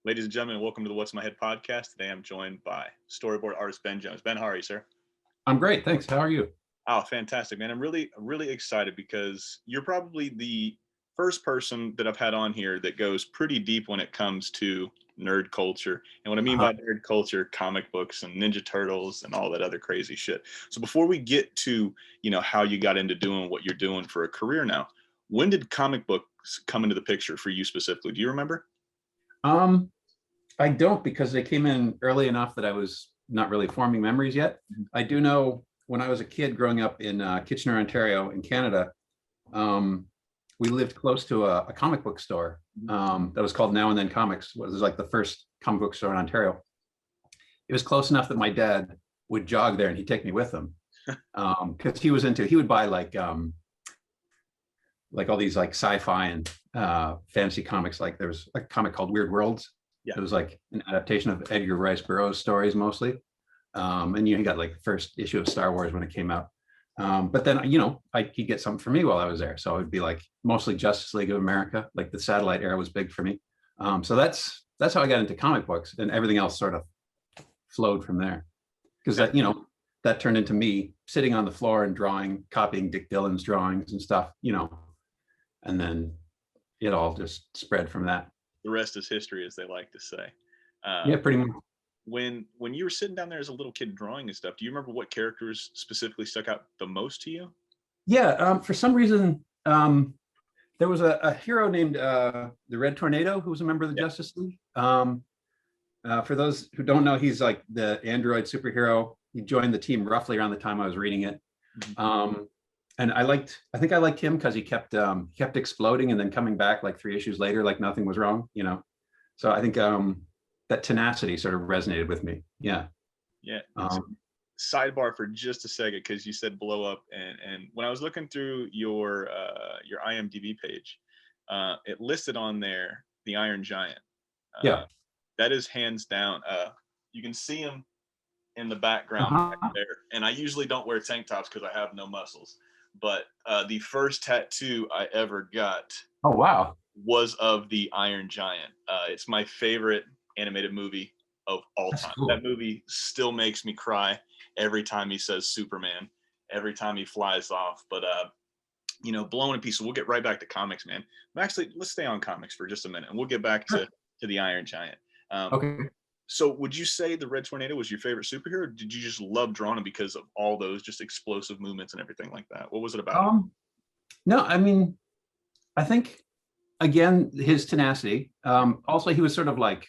Ladies and gentlemen, welcome to the What's in My Head podcast. Today I'm joined by storyboard artist Ben Jones. Ben, how are you, sir? I'm great, thanks. How are you? Oh, fantastic, man. I'm really excited because you're probably the first person that I've had on here that goes pretty deep when it comes to nerd culture. And what I mean by nerd culture, comic books and Ninja Turtles and all that other crazy shit. So before we get to, how you got into doing what you're doing for a career now, when did comic books come into the picture for you specifically? Do you remember? I don't, because they came in early enough that I was not really forming memories yet. I do know when I was a kid growing up in Kitchener, Ontario in Canada, we lived close to a comic book store that was called Now and Then Comics. It was like the first comic book store in Ontario. It was close enough that my dad would jog there and he'd take me with him because he would buy like all these like sci-fi and fantasy comics. Like there was a comic called Weird Worlds. Yeah. It was like an adaptation of Edgar Rice Burroughs stories mostly. And he got like the first issue of Star Wars when it came out. But then, he'd get something for me while I was there. So it would be like mostly Justice League of America, like the satellite era was big for me. So that's how I got into comic books, and everything else sort of flowed from there. Because that turned into me sitting on the floor and drawing, copying Dick Dillon's drawings and stuff, and then it all just spread from that. The rest is history, as they like to say. Yeah, pretty much. When you were sitting down there as a little kid drawing and stuff, do you remember what characters specifically stuck out the most to you? Yeah, for some reason, there was a hero named the Red Tornado who was a member of the Justice League. For those who don't know, he's like the android superhero. He joined the team roughly around the time I was reading it. Mm-hmm. And I think I liked him because he kept exploding and then coming back like 3 issues later, like nothing was wrong, So I think that tenacity sort of resonated with me. Yeah. Yeah. Sidebar for just a second, because you said blow up, and when I was looking through your IMDb page, it listed on there the Iron Giant. Yeah. That is hands down. You can see him in the background back there, and I usually don't wear tank tops because I have no muscles. But the first tattoo I ever got was of the Iron Giant. It's my favorite animated movie of all time. Cool. That movie still makes me cry every time he says Superman, every time he flies off. But, blown in pieces. We'll get right back to comics, man. Actually, let's stay on comics for just a minute, and we'll get back to the Iron Giant. Okay. So would you say the Red Tornado was your favorite superhero, or did you just love drawing him because of all those just explosive movements and everything like that? What was it about? No, I mean, I think, again, his tenacity. Also, he was sort of like,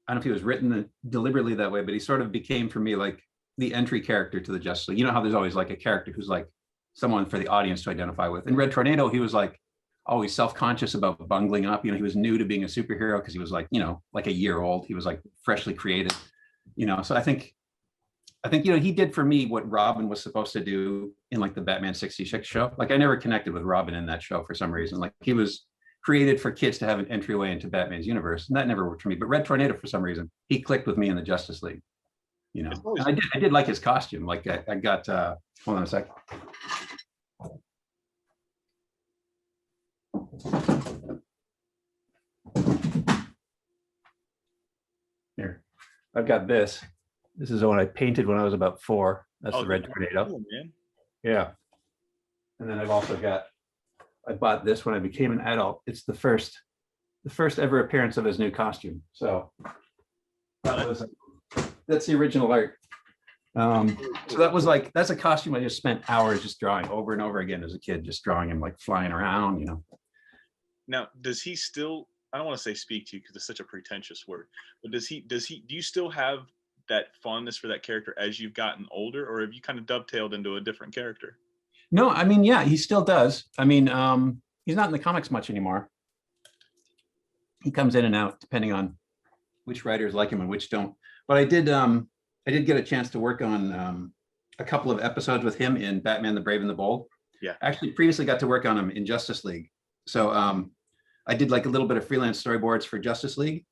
I don't know if he was written deliberately that way, but he sort of became for me like the entry character to the Justice League. You know how there's always like a character who's like someone for the audience to identify with. In Red Tornado, he was like always self-conscious about bungling up. He was new to being a superhero because he was like, like a year old. He was like freshly created, So I think, he did for me what Robin was supposed to do in like the Batman 66 show. Like I never connected with Robin in that show for some reason. Like he was created for kids to have an entryway into Batman's universe, and that never worked for me. But Red Tornado, for some reason, he clicked with me in the Justice League. And I did like his costume. Like I got. Hold on a sec. Here, I've got this. This is the one I painted when I was about 4. That's the Red Tornado. Cool, man. Yeah. And then I've also got. I bought this when I became an adult. It's the first ever appearance of his new costume. So that's the original art. So that's a costume I just spent hours just drawing over and over again as a kid, just drawing him like flying around, Now, does he still, I don't want to say speak to you because it's such a pretentious word, but do you still have that fondness for that character as you've gotten older, or have you kind of dovetailed into a different character? No, I mean, yeah, he still does. I mean, he's not in the comics much anymore. He comes in and out depending on which writers like him and which don't. But I did get a chance to work on a couple of episodes with him in Batman the Brave and the Bold. Yeah. Actually, previously got to work on him in Justice League. So I did like a little bit of freelance storyboards for Justice League.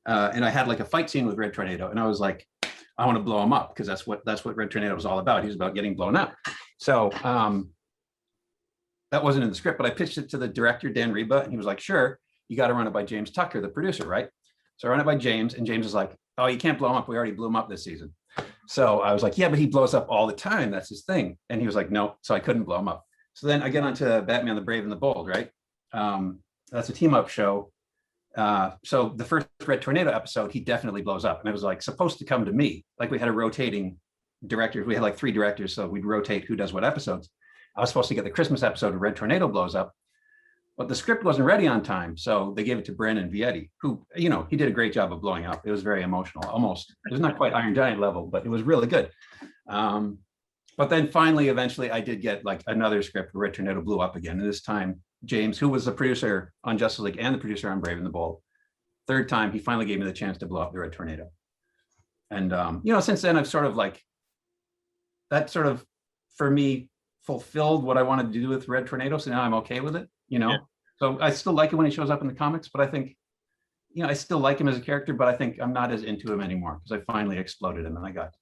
And I had like a fight scene with Red Tornado. And I was like, I want to blow him up because that's what Red Tornado was all about. He was about getting blown up. So that wasn't in the script, but I pitched it to the director, Dan Reba, and he was like, sure, you got to run it by James Tucker, the producer, right? So I run it by James, and James is like, oh, you can't blow him up. We already blew him up this season. So I was like, yeah, but he blows up all the time. That's his thing. And he was like, no. So I couldn't blow him up. So then I get onto Batman the Brave and the Bold, right? That's a team up show. So the first Red Tornado episode, he definitely blows up. And it was like supposed to come to me. Like we had a rotating director. We had like 3 directors. So we'd rotate who does what episodes. I was supposed to get the Christmas episode of Red Tornado blows up, but the script wasn't ready on time. So they gave it to Brennan Vietti, who, you know, he did a great job of blowing up. It was very emotional, almost. It was not quite Iron Giant level, but it was really good. But then finally, eventually, I did get like another script where Red Tornado blew up again. And this time, James, who was the producer on Justice League and the producer on Brave and the Bold, third time, he finally gave me the chance to blow up the Red Tornado. And, you know, since then, I've sort of like, that sort of, for me, fulfilled what I wanted to do with Red Tornado. So now I'm okay with it, you know? Yeah. So I still like it when he shows up in the comics, but I think, you know, I still like him as a character, but I think I'm not as into him anymore because I finally exploded him and I got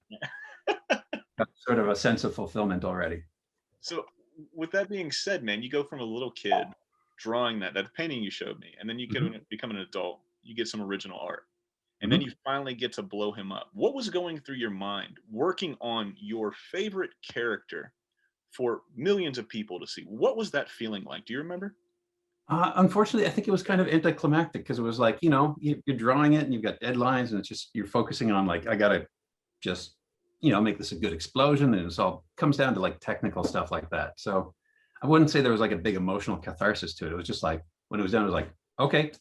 sort of a sense of fulfillment already. So with that being said, man, you go from a little kid drawing that painting you showed me, and then you become an adult, you get some original art, and then you finally get to blow him up. What was going through your mind working on your favorite character for millions of people to see? What was that feeling like? Do you remember? Unfortunately, I think it was kind of anticlimactic because it was like, you know, you're drawing it and you've got deadlines and it's just, you're focusing on like, I got to just, you know, make this a good explosion. And it's all comes down to like technical stuff like that. So I wouldn't say there was like a big emotional catharsis to it. It was just like, when it was done, it was like, okay,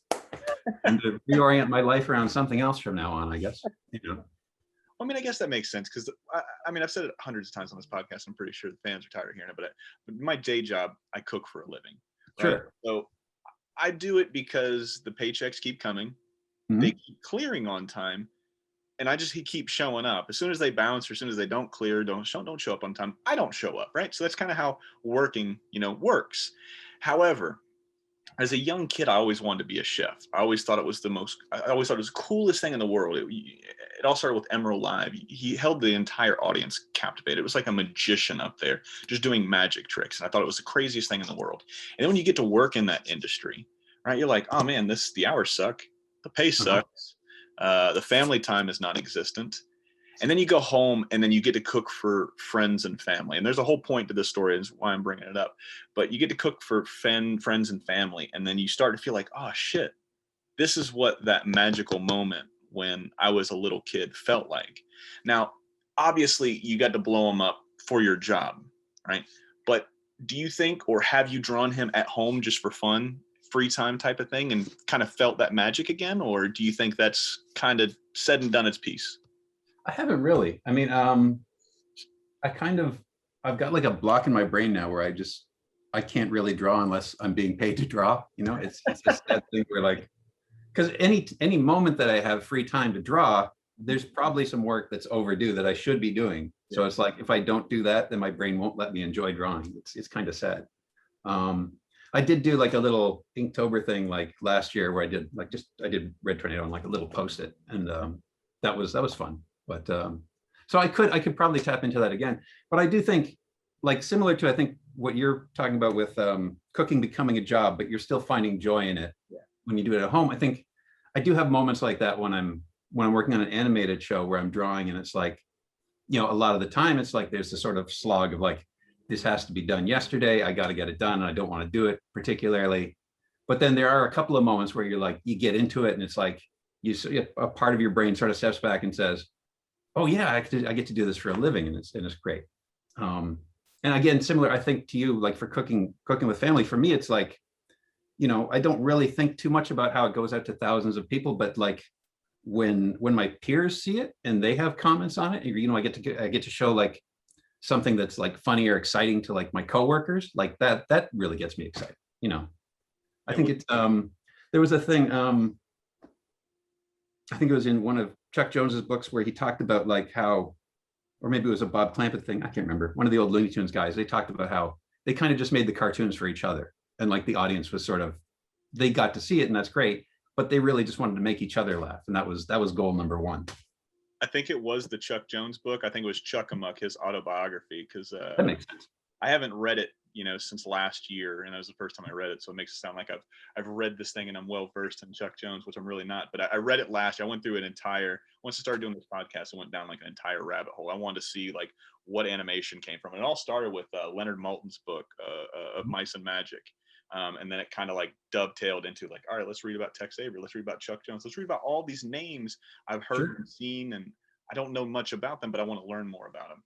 I'm going to reorient my life around something else from now on, I guess, you know. I mean, I guess that makes sense because I mean, I've said it hundreds of times on this podcast. I'm pretty sure the fans are tired of hearing it, but my day job, I cook for a living. Right? Sure. So I do it because the paychecks keep coming, they keep clearing on time, and he keeps showing up. As soon as they bounce, or as soon as they don't clear, don't show up on time, I don't show up, right? So that's kind of how working, you know, works. However, as a young kid, I always wanted to be a chef. I always thought it was the coolest thing in the world. It all started with Emerald Live. He held the entire audience captivated. It was like a magician up there just doing magic tricks. And I thought it was the craziest thing in the world. And then when you get to work in that industry, right, you're like, oh man, the hours suck. The pay sucks. The family time is non-existent. And then you go home and then you get to cook for friends and family. And there's a whole point to this story, is why I'm bringing it up. But you get to cook for friends and family. And then you start to feel like, oh shit, this is what that magical moment when I was a little kid felt like. Now, obviously you got to blow him up for your job, right? But do you think, or have you drawn him at home just for fun, free time type of thing, and kind of felt that magic again? Or do you think that's kind of said and done its piece? I haven't really. I mean, I've got like a block in my brain now where I can't really draw unless I'm being paid to draw. You know, it's a sad thing where like, because any moment that I have free time to draw, there's probably some work that's overdue that I should be doing. So it's like, if I don't do that, then my brain won't let me enjoy drawing. It's kind of sad. I did do like a little Inktober thing like last year where I did Red Tornado on like a little Post-it, and that was fun. But so I could probably tap into that again. But I do think, like, similar to I think what you're talking about with cooking becoming a job, but you're still finding joy in it when you do it at home. I think I do have moments like that when I'm working on an animated show where I'm drawing, and it's like, you know, a lot of the time it's like there's this sort of slog of like, this has to be done yesterday. I got to get it done. And I don't want to do it particularly. But then there are a couple of moments where you're like, you get into it and it's like, a part of your brain sort of steps back and says, oh yeah, I get to do this for a living, and it's great. And again, similar, I think, to you, like for cooking with family, for me, it's like, you know, I don't really think too much about how it goes out to thousands of people, but like when my peers see it and they have comments on it, you know, I get to show like something that's like funny or exciting to like my coworkers, like that really gets me excited. You know, I think it's there was a thing, I think it was in one of Chuck Jones's books where he talked about like how, or maybe it was a Bob Clampett thing, I can't remember, one of the old Looney Tunes guys, they talked about how they kind of just made the cartoons for each other, and like the audience was sort of, they got to see it and that's great, but they really just wanted to make each other laugh, and that was goal number one. I think it was the Chuck Jones book. I think it was Chuck-a-Muck, his autobiography, because that makes sense. I haven't read it since last year, and that was the first time I read it. So it makes it sound like I've read this thing and I'm well versed in Chuck Jones, which I'm really not. But I read it last year. I went through once I started doing this podcast, I went down like an entire rabbit hole. I wanted to see like what animation came from. And it all started with Leonard Maltin's book of Mice and Magic. And then it kind of like dovetailed into like, all right, let's read about Tex Avery. Let's read about Chuck Jones. Let's read about all these names I've heard and seen, and I don't know much about them, but I want to learn more about them.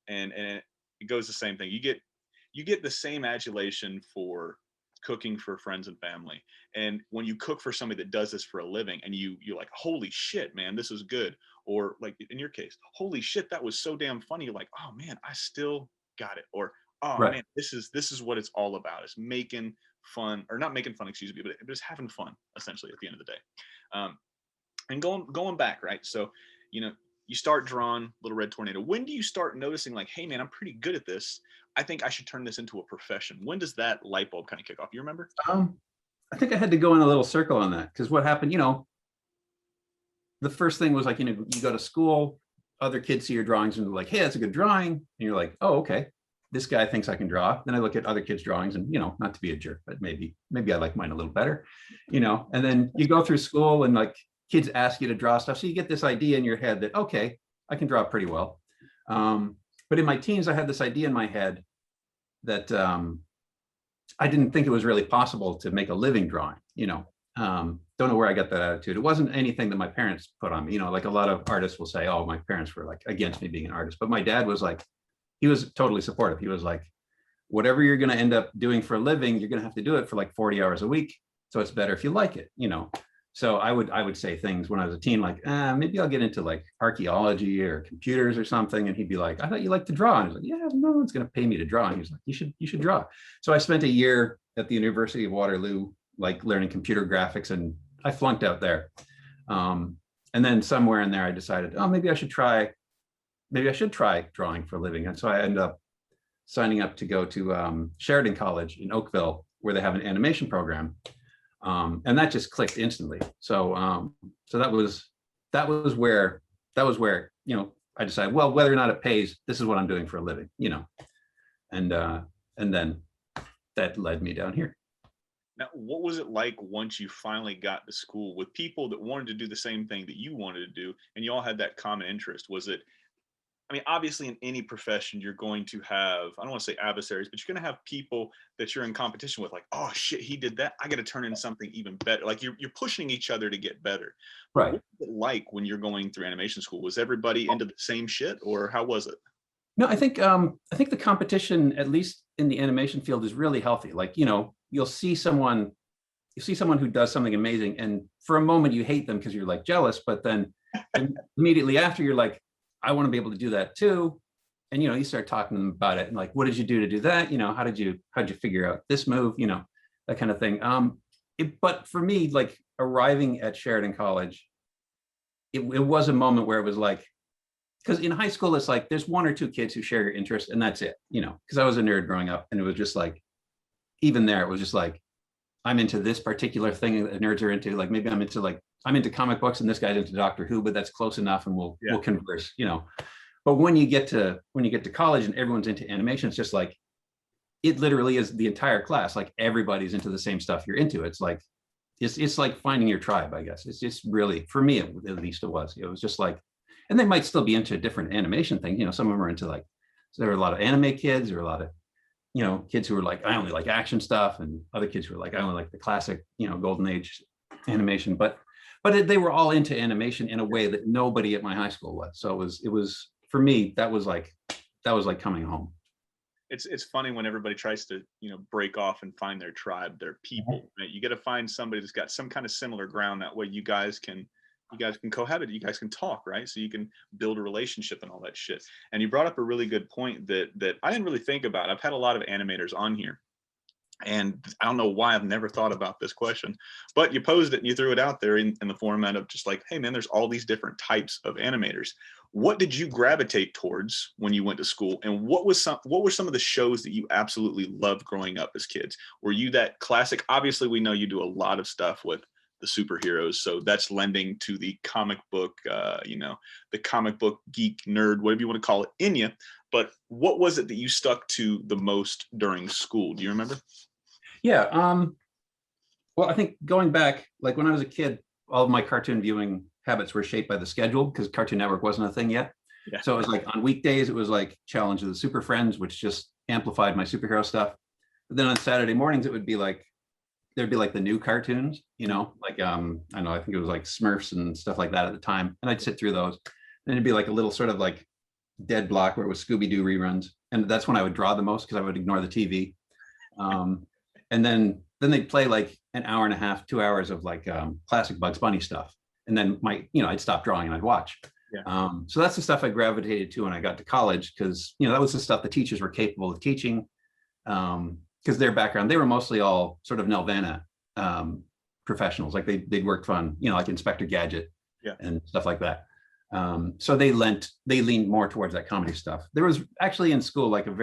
And it goes the same thing. You get the same adulation for cooking for friends and family. And when you cook for somebody that does this for a living, and you're like, holy shit, man, this is good. Or like in your case, holy shit, that was so damn funny. You're like, oh man, I still got it. Or, oh man, this is what it's all about. It's making fun, or not making fun, excuse me, but it's having fun essentially at the end of the day. And going back, right? So, you start drawing Little Red Tornado. When do you start noticing like, hey man, I'm pretty good at this. I think I should turn this into a profession. When does that light bulb kind of kick off? You remember? I think I had to go in a little circle on that, because what happened, the first thing was like, you go to school, other kids see your drawings and they're like, hey, that's a good drawing. And you're like, oh, okay, this guy thinks I can draw. Then I look at other kids' drawings and, not to be a jerk, but maybe I like mine a little better, and then you go through school and like kids ask you to draw stuff. So you get this idea in your head that, okay, I can draw pretty well. But in my teens, I had this idea in my head that I didn't think it was really possible to make a living drawing, don't know where I got that attitude. It wasn't anything that my parents put on me, like a lot of artists will say, oh, my parents were like against me being an artist. But my dad was like, he was totally supportive. He was like, whatever you're going to end up doing for a living, you're going to have to do it for like 40 hours a week. So it's better if you like it, So I would say things when I was a teen, like, maybe I'll get into like archaeology or computers or something. And he'd be like, I thought you liked to draw. And I was like, yeah, no one's going to pay me to draw. And he was like, you should draw. So I spent a year at the University of Waterloo, like learning computer graphics, and I flunked out there. And then somewhere in there, I decided, oh, maybe I should try drawing for a living. And so I ended up signing up to go to Sheridan College in Oakville, where they have an animation program. And that just clicked instantly. So that was where I decided, well, whether or not it pays, this is what I'm doing for a living, and then that led me down here. Now, what was it like once you finally got to school with people that wanted to do the same thing that you wanted to do, and you all had that common interest? Was it, I mean, obviously in any profession, you're going to have, I don't want to say adversaries, but you're going to have people that you're in competition with, like, oh shit, he did that, I got to turn in something even better. Like you're pushing each other to get better. Right. What was it like when you're going through animation school? Was everybody into the same shit, or how was it? No, I think the competition, at least in the animation field, is really healthy. Like, you'll see someone who does something amazing, and for a moment you hate them because you're like jealous, but then immediately after you're like, I want to be able to do that too. And, you start talking to them about it and like, what did you do to do that? How did you figure out this move? That kind of thing. But for me, like arriving at Sheridan College, it was a moment where it was like, because in high school, it's like, there's one or two kids who share your interest and that's it, because I was a nerd growing up, and it was just like, even there, it was just like, I'm into this particular thing that nerds are into. Like maybe I'm into comic books and this guy's into Doctor Who, but that's close enough and we'll converse, But when you get to college and everyone's into animation, it's just like, it literally is the entire class. Like everybody's into the same stuff you're into. It's like, it's like finding your tribe, I guess. It's just really, for me, at least it was just like, and they might still be into a different animation thing. Some of them are into like, so there are a lot of anime kids, or a lot of, kids who are like, I only like action stuff, and other kids who are like, I only like the classic, golden age animation. But they were all into animation in a way that nobody at my high school was. So it was for me, that was like coming home. It's funny when everybody tries to, break off and find their tribe, their people, right? You got to find somebody that's got some kind of similar ground. That way you guys can cohabit, you guys can talk, right? So you can build a relationship and all that shit. And you brought up a really good point that I didn't really think about. I've had a lot of animators on here, and I don't know why I've never thought about this question, but you posed it and you threw it out there in the format of just like, hey man, there's all these different types of animators. What did you gravitate towards when you went to school? And what were some of the shows that you absolutely loved growing up as kids? Were you that classic? Obviously we know you do a lot of stuff with the superheroes. So that's lending to the comic book, the comic book geek nerd, whatever you want to call it, in you. But what was it that you stuck to the most during school? Do you remember? Yeah. Well, I think going back, like when I was a kid, all of my cartoon viewing habits were shaped by the schedule because Cartoon Network wasn't a thing yet. Yeah. So it was like on weekdays, it was like Challenge of the Super Friends, which just amplified my superhero stuff. But then on Saturday mornings, it would be like, there'd be like the new cartoons, like, I don't know, I think it was like Smurfs and stuff like that at the time. And I'd sit through those. Then it'd be like a little sort of like dead block where it was Scooby-Doo reruns. And that's when I would draw the most because I would ignore the TV. And then they'd play like an hour and a half, 2 hours of like classic Bugs Bunny stuff. And then I'd stop drawing and I'd watch. Yeah. So that's the stuff I gravitated to when I got to college because, that was the stuff the teachers were capable of teaching. Because their background, they were mostly all sort of Nelvana professionals. Like they'd worked on, like Inspector Gadget and stuff like that. So they leaned more towards that comedy stuff. There was actually in school, like in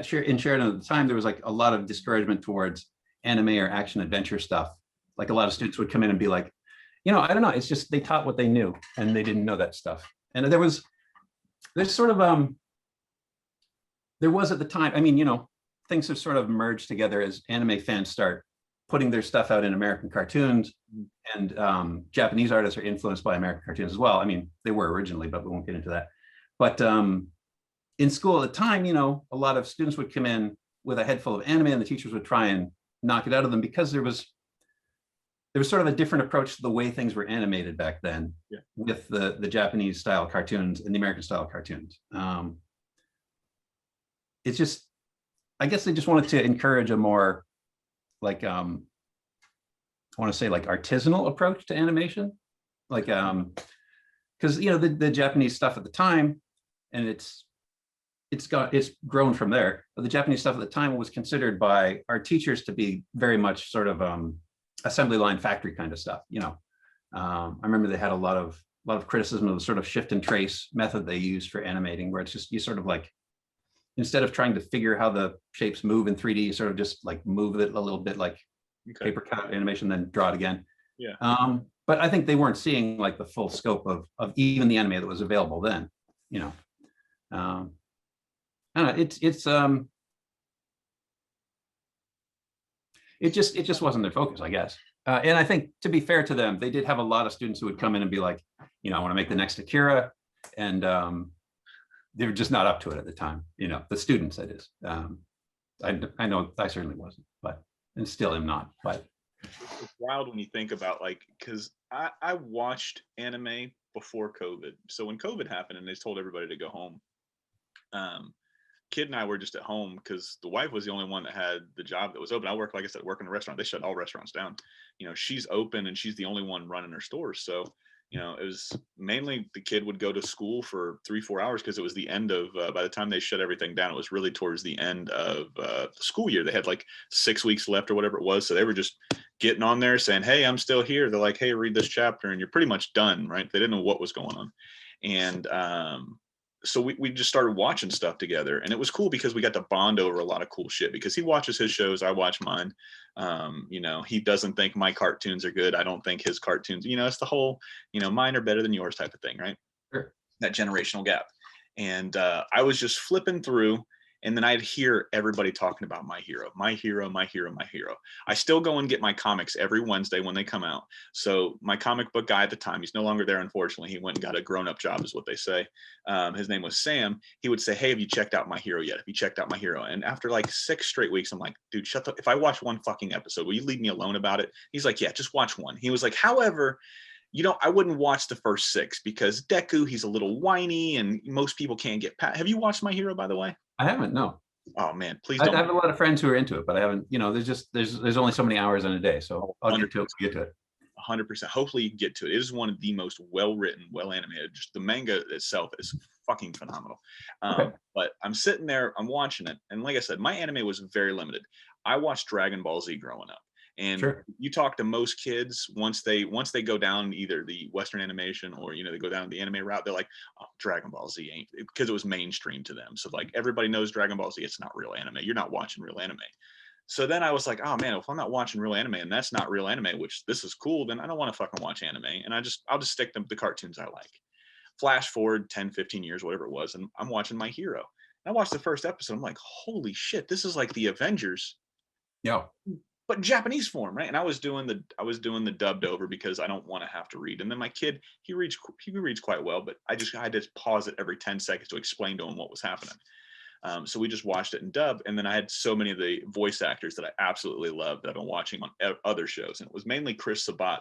Sheridan at the time, there was like a lot of discouragement towards anime or action adventure stuff. Like a lot of students would come in and be like, I don't know, it's just they taught what they knew and they didn't know that stuff. And there's sort of, there was at the time, things have sort of merged together as anime fans start putting their stuff out in American cartoons, and Japanese artists are influenced by American cartoons as well. They were originally, but we won't get into that. But in school at the time, a lot of students would come in with a head full of anime and the teachers would try and knock it out of them because there was sort of a different approach to the way things were animated back then with the Japanese style cartoons and the American style cartoons. It's just, I guess they just wanted to encourage a more like, I want to say like artisanal approach to animation. Like, because, the Japanese stuff at the time, and it's grown from there. But the Japanese stuff at the time was considered by our teachers to be very much sort of assembly line factory kind of stuff. I remember they had a lot of criticism of the sort of shift and trace method they used for animating, where it's just you sort of like, instead of trying to figure how the shapes move in 3D, you sort of just like move it a little bit like paper cut animation, then draw it again. Yeah. But I think they weren't seeing like the full scope of even the anime that was available then. I don't know, it just wasn't their focus, I guess. And I think, to be fair to them, they did have a lot of students who would come in and be like, I want to make the next Akira, and they were just not up to it at the time. The students, that is. I know I certainly wasn't, and still am not. But it's wild when you think about because I watched anime before COVID. So when COVID happened and they told everybody to go home, Kid and I were just at home because the wife was the only one that had the job that was open. I work, like I said, work in a restaurant. They shut all restaurants down. She's open and she's the only one running her stores. So, it was mainly the kid would go to school for 3-4 hours because it was the end of, by the time they shut everything down, it was really towards the end of the school year. They had like 6 weeks left or whatever it was. So they were just getting on there saying, hey, I'm still here. They're like, hey, read this chapter. And you're pretty much done, right? They didn't know what was going on. And, so we just started watching stuff together, and it was cool because we got to bond over a lot of cool shit because he watches his shows, I watch mine. He doesn't think my cartoons are good. I don't think his cartoons, it's the whole, mine are better than yours type of thing, right? Sure. That generational gap. And I was just flipping through, and then I'd hear everybody talking about my hero, my hero, my hero, my hero. I still go and get my comics every Wednesday when they come out. So my comic book guy at the time, he's no longer there, unfortunately. He went and got a grown-up job, is what they say. His name was Sam. He would say, hey, have you checked out my hero yet? Have you checked out my hero? And after like 6 straight weeks, I'm like, dude, shut the, if I watch one fucking episode, will you leave me alone about it? He's like, yeah, just watch one. He was like, however, I wouldn't watch the first 6 because Deku, he's a little whiny and most people can't get past. Have you watched My Hero, by the way? I haven't, no. Oh man, please don't. I have a lot of friends who are into it, but I haven't, there's only so many hours in a day. So I'll get to it. 100%. Hopefully you can get to it. It is one of the most well-written, well-animated. Just the manga itself is fucking phenomenal. Okay. But I'm sitting there, I'm watching it. And like I said, my anime was very limited. I watched Dragon Ball Z growing up. And sure. You talk to most kids, once they go down either the Western animation or, they go down the anime route, they're like, oh, Dragon Ball Z ain't, because it was mainstream to them. So like everybody knows Dragon Ball Z, it's not real anime. You're not watching real anime. So then I was like, oh man, if I'm not watching real anime and that's not real anime, which this is cool, then I don't want to fucking watch anime. And I'll just stick the cartoons I like. Flash forward 10, 15 years, whatever it was, and I'm watching My Hero. And I watched the first episode. I'm like, holy shit, this is like the Avengers, Yeah. but in Japanese form, right? And I was doing the dubbed over because I don't want to have to read. And then my kid, he reads quite well, but I had to pause it every 10 seconds to explain to him what was happening. So we just watched it in dub, and then I had so many of the voice actors that I absolutely loved that I've been watching on other shows, and it was mainly Chris Sabat,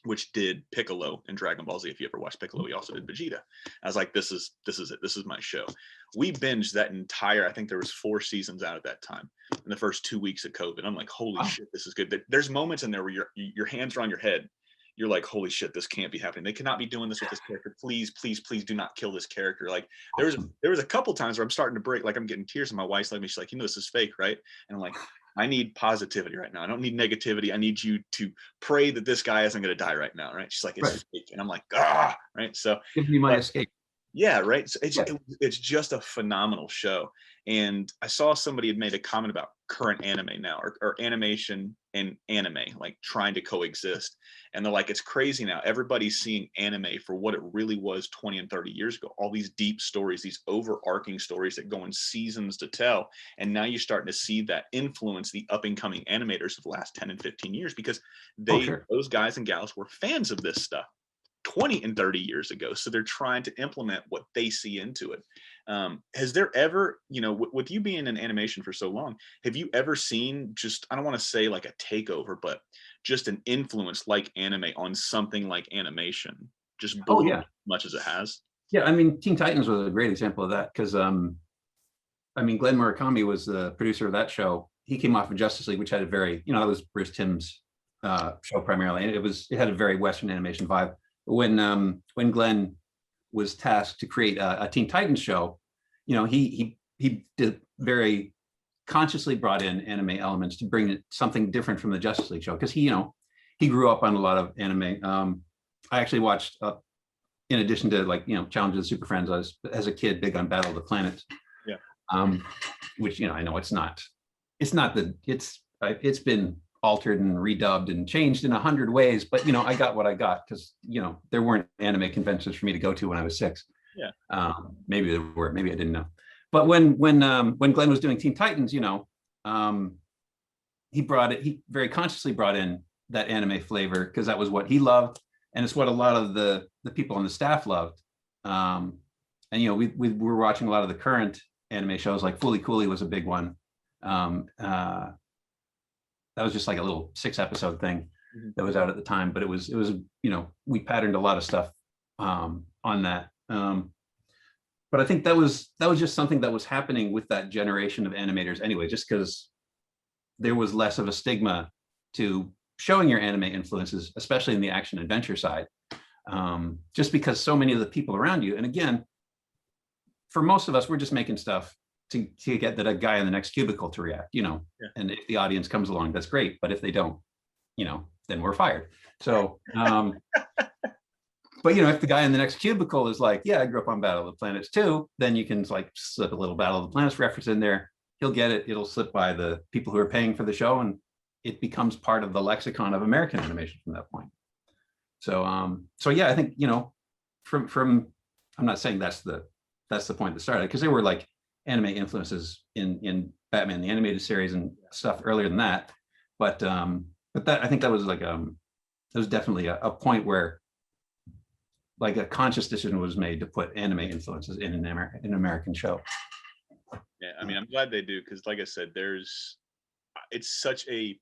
which did Piccolo in Dragon Ball Z. If you ever watched Piccolo, he also did Vegeta. I was like, this is it. This is my show. We binged that entire, I think there was 4 seasons out at that time in the first 2 weeks of COVID. I'm like, holy shit, this is good. There's moments in there where your hands are on your head. You're like, holy shit, this can't be happening. They cannot be doing this with this character. Please, please, please do not kill this character. Like there was a couple times where I'm starting to break, like I'm getting tears, and my wife's like me, she's like, this is fake, right? And I'm like, I need positivity right now. I don't need negativity. I need you to pray that this guy isn't going to die right now, right? She's like, it's fake. And I'm like, right? So give me my escape. Yeah, right. So it's just a phenomenal show. And I saw somebody had made a comment about current anime now, or animation and anime, like trying to coexist. And they're like, it's crazy now. Everybody's seeing anime for what it really was 20 and 30 years ago. All these deep stories, these overarching stories that go in seasons to tell. And now you're starting to see that influence the up and coming animators of the last 10 and 15 years, because those guys and gals were fans of this stuff 20 and 30 years ago. So they're trying to implement what they see into it. Has there ever, with you being in animation for so long, have you ever seen just, I don't want to say like a takeover, but just an influence like anime on something like animation, just as much as it has? Yeah, I mean, Teen Titans was a great example of that, because Glenn Murakami was the producer of that show. He came off of Justice League, which had a very, that was Bruce Timm's show primarily, and it had a very Western animation vibe. When Glenn was tasked to create a Teen Titans show, he did very consciously brought in anime elements to bring it something different from the Justice League show, because he grew up on a lot of anime. I actually watched, in addition to Challenge of the Super Friends, I was as a kid big on Battle of the Planets. Yeah. Which I know it's been altered and redubbed and changed in 100 ways, but I got what I got, because there weren't anime conventions for me to go to when I was 6. Yeah. Maybe there were, maybe I didn't know. But when Glenn was doing Teen Titans, he very consciously brought in that anime flavor, because that was what he loved, and it's what a lot of the people on the staff loved. And we were watching a lot of the current anime shows, like Fooly Cooly was a big one. That was just like a little 6-episode thing that was out at the time, but it was we patterned a lot of stuff on that. But I think that was just something that was happening with that generation of animators anyway, just because there was less of a stigma to showing your anime influences, especially in the action adventure side, just because so many of the people around you, and again, for most of us, we're just making stuff to get that guy in the next cubicle to react, and if the audience comes along, that's great. But if they don't, then we're fired. So, but if the guy in the next cubicle is like, yeah, I grew up on Battle of the Planets too, then you can slip a little Battle of the Planets reference in there. He'll get it. It'll slip by the people who are paying for the show, and it becomes part of the lexicon of American animation from that point. So, yeah, I think, from I'm not saying that's the point that started, because there were anime influences in Batman the Animated Series and stuff earlier than that, but that, I think that was that was definitely a point where a conscious decision was made to put anime influences in an American show. Yeah, I mean, I'm glad they do, because like I said, it's such a,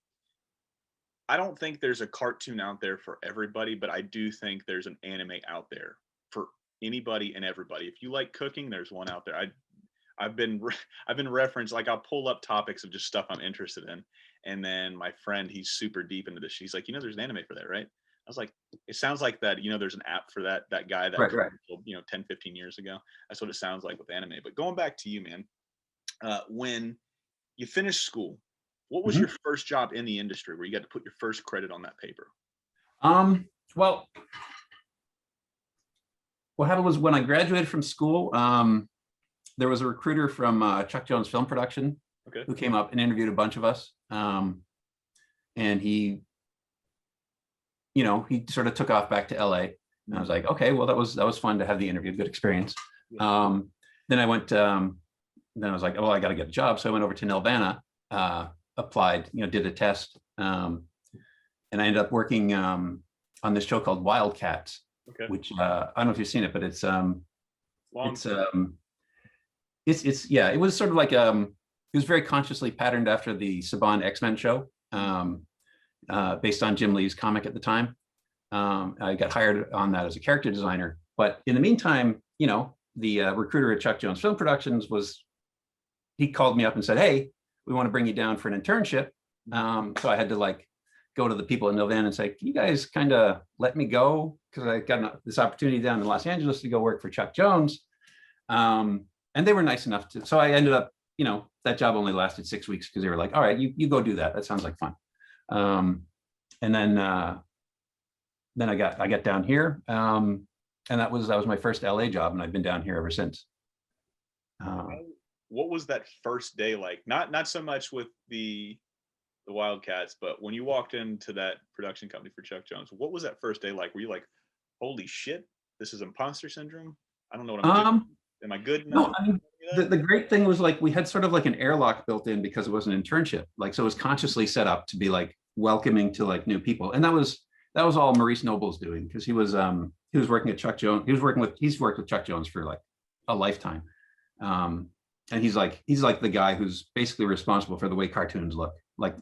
I don't think there's a cartoon out there for everybody, but I do think there's an anime out there for anybody and everybody. If you like cooking, there's one out there. I've been referenced, I'll pull up topics of just stuff I'm interested in, and then my friend, he's super deep into this, he's like, there's an anime for that, right? I was like, it sounds like that, there's an app for that guy that right. 10, 15 years ago. That's what it sounds like with anime. But going back to you, man, when you finished school, what was your first job in the industry where you got to put your first credit on that paper? Well, what happened was, when I graduated from school, there was a recruiter from Chuck Jones Film Production who came up and interviewed a bunch of us And he, he sort of took off back to LA. And I was like, okay, well, that was fun to have the interview, good experience. Then I went, then I was like, oh, I got to get a job. So I went over to Nelvana, applied, did a test. And I ended up working on this show called Wild C.A.T.S, which I don't know if you've seen it, but it's yeah, it was sort of like it was very consciously patterned after the Saban X-Men show, based on Jim Lee's comic at the time. I got hired on that as a character designer, but in the meantime, the recruiter at Chuck Jones Film Productions he called me up and said, hey, we want to bring you down for an internship. So I had to go to the people in Nelvana and say, can you guys kind of let me go? Because I got this opportunity down in Los Angeles to go work for Chuck Jones. And they were nice enough to, so I ended up, that job only lasted 6 weeks because they were like, all right, you go do that. That sounds like fun. And then I got down here. And that was my first LA job. And I've been down here ever since. What was that first day like? Not so much with the Wild C.A.T.S, but when you walked into that production company for Chuck Jones, what was that first day like? Were you like, holy shit, this is imposter syndrome? I don't know what I'm doing. Am I good enough? No, I mean, the great thing was we had sort of an airlock built in because it was an internship. So it was consciously set up to be welcoming to new people. And that was all Maurice Noble's doing, because he was working at Chuck Jones. He's worked with Chuck Jones for a lifetime. And he's the guy who's basically responsible for the way cartoons look.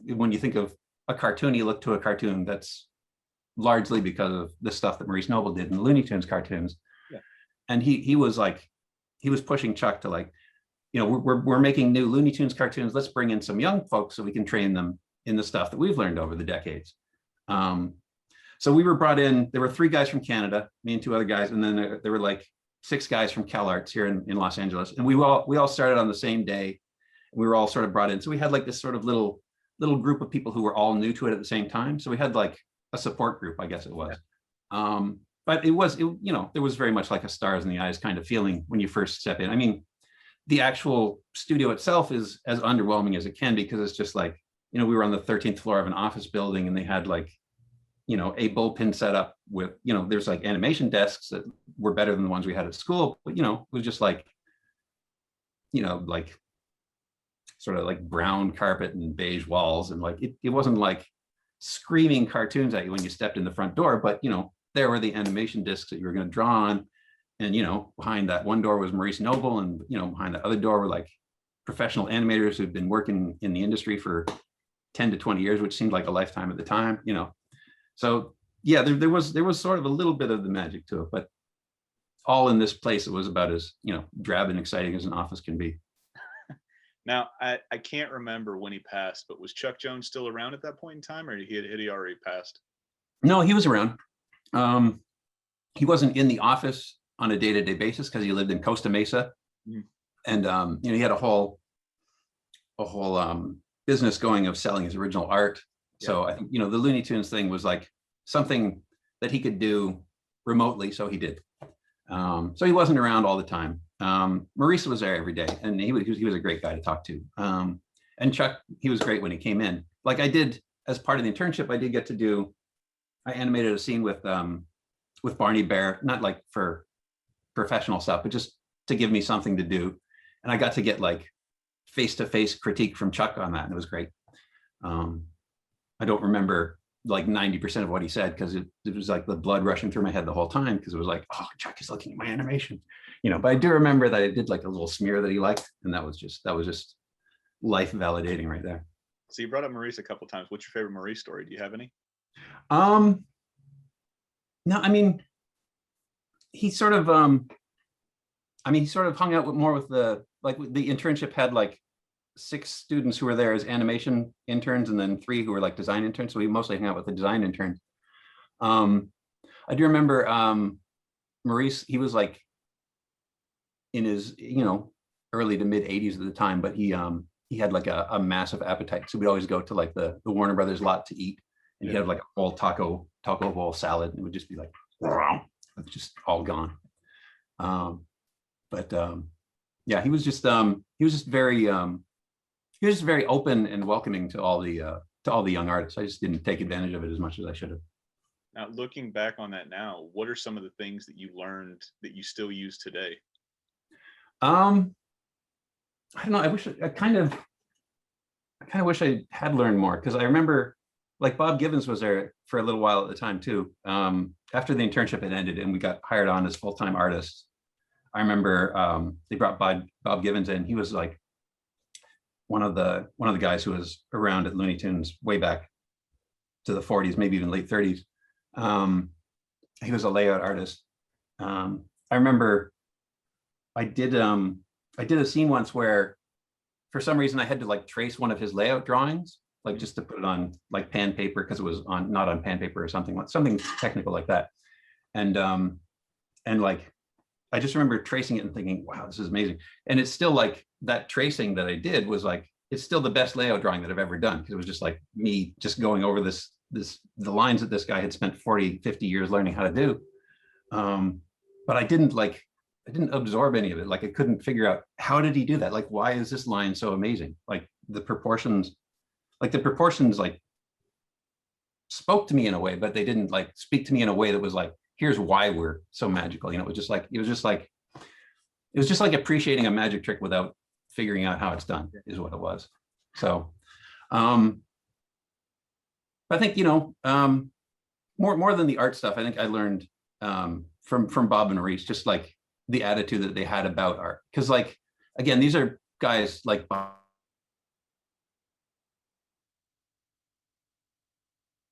When you think of a cartoony look to a cartoon, that's largely because of the stuff that Maurice Noble did in the Looney Tunes cartoons. Yeah. And he was pushing Chuck to we're making new Looney Tunes cartoons. Let's bring in some young folks so we can train them in the stuff that we've learned over the decades. So we were brought in. There were 3 guys from Canada, me and 2 other guys, and then there were 6 guys from CalArts here in Los Angeles, and we all started on the same day. We were all sort of brought in, so we had this sort of little group of people who were all new to it at the same time. So we had a support group, I guess it was. Yeah. But it was there was very much a stars in the eyes kind of feeling when you first step in. I mean, the actual studio itself is as underwhelming as it can, because it's just we were on the 13th floor of an office building, and they had a bullpen set up with, there's animation desks that were better than the ones we had at school, but it was just sort of brown carpet and beige walls, and it wasn't screaming cartoons at you when you stepped in the front door, but there were the animation discs that you were going to draw on, and behind that one door was Maurice Noble, and behind the other door were professional animators who'd been working in the industry for 10 to 20 years, which seemed like a lifetime at the time. So yeah, there was sort of a little bit of the magic to it, but all in this place, it was about as drab and exciting as an office can be. Now, I can't remember when he passed, but was Chuck Jones still around at that point in time, or had he already passed? No, he was around. He wasn't in the office on a day-to-day basis because he lived in Costa Mesa, and he had a whole business going of selling his original art. Yeah. So I think the Looney Tunes thing was something that he could do remotely, so he did. So he wasn't around all the time. Maurice was there every day, and he was a great guy to talk to. And Chuck, he was great when he came in. I did, as part of the internship, I did get to I animated a scene with Barney Bear, not for professional stuff, but just to give me something to do. And I got to get face-to-face critique from Chuck on that, and it was great. I don't remember 90% of what he said, because it was the blood rushing through my head the whole time, because it was oh, Chuck is looking at my animation, but I do remember that I did a little smear that he liked, and that was just life validating right there. So you brought up Maurice a couple times. What's your favorite Maurice story? Do you have any? No, I mean, he sort of hung out more with the internship had 6 students who were there as animation interns, and then 3 who were design interns. So we mostly hung out with the design interns. I do remember Maurice, he was in his, early to mid 80s at the time, but he had a massive appetite. So we'd always go to the Warner Brothers lot to eat, and he had a whole taco bowl salad, and it would just be just all gone. But yeah, he was just very he was very open and welcoming to all the young artists. I just didn't take advantage of it as much as I should have. Now, looking back on that now, what are some of the things that you learned that you still use today? I don't know. I kind of wish I had learned more, because I remember like Bob Gibbons was there for a little while at the time too. After the internship had ended and we got hired on as full-time artists, I remember they brought Bob Gibbons in. He was like one of the guys who was around at Looney Tunes way back to the 40s, maybe even late 30s. He was a layout artist. I remember I did a scene once where for some reason I had to like trace one of his layout drawings, like just to put it on like pan paper, because it was on not on pan paper or something technical like that. And like I just remember tracing it and thinking, wow, this is amazing. And it's still like that tracing that I did was like, it's still the best layout drawing that I've ever done, because it was just like me just going over the lines that this guy had spent 40, 50 years learning how to do. But I didn't absorb any of it. Like I couldn't figure out, how did he do that? Like, why is this line so amazing? Like the proportions like spoke to me in a way, but they didn't like speak to me in a way that was like, here's why we're so magical. You know, it was just like appreciating a magic trick without figuring out how it's done is what it was. So I think, more than the art stuff, I think I learned from Bob and Maurice, just like the attitude that they had about art. Because like, again, these are guys like Bob,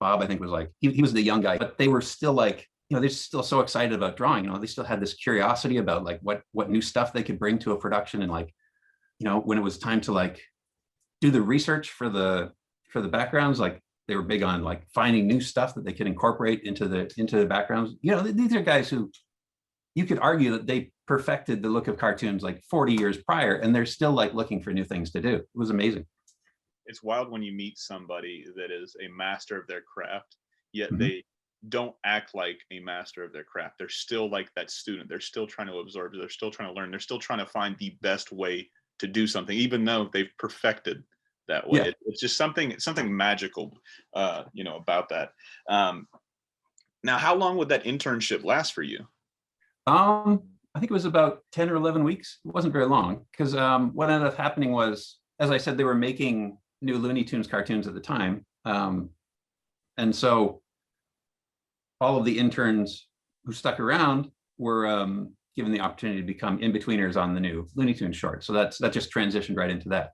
I think was like, he was the young guy, but they were still like, they're still so excited about drawing. They still had this curiosity about like what new stuff they could bring to a production. And like, when it was time to like do the research for the backgrounds, like they were big on like finding new stuff that they could incorporate into the backgrounds. These are guys who you could argue that they perfected the look of cartoons like 40 years prior, and they're still like looking for new things to do. It was amazing. It's wild when you meet somebody that is a master of their craft, yet they don't act like a master of their craft. They're still like that student. They're still trying to absorb. They're still trying to learn. They're still trying to find the best way to do something, even though they've perfected that way. Yeah. It's just something magical, about that. Now, how long would that internship last for you? I think it was about 10 or 11 weeks. It wasn't very long, because what ended up happening was, as I said, they were making new Looney Tunes cartoons at the time. And so all of the interns who stuck around were given the opportunity to become in-betweeners on the new Looney Tunes short. So that just transitioned right into that.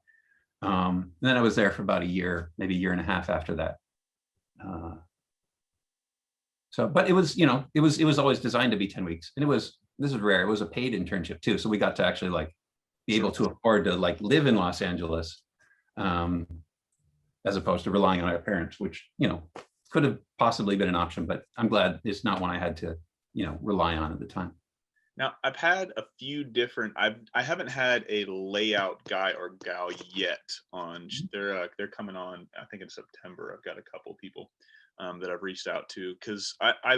And then I was there for about a year, maybe a year and a half after that. But it was, it was always designed to be 10 weeks. And this is rare. It was a paid internship too. So we got to actually like be able to afford to like live in Los Angeles, as opposed to relying on our parents, which, could have possibly been an option, but I'm glad it's not one I had to, rely on at the time. Now, I've had a few different, I haven't had a layout guy or gal yet on, they're coming on, I think in September. I've got a couple people that I've reached out to, because I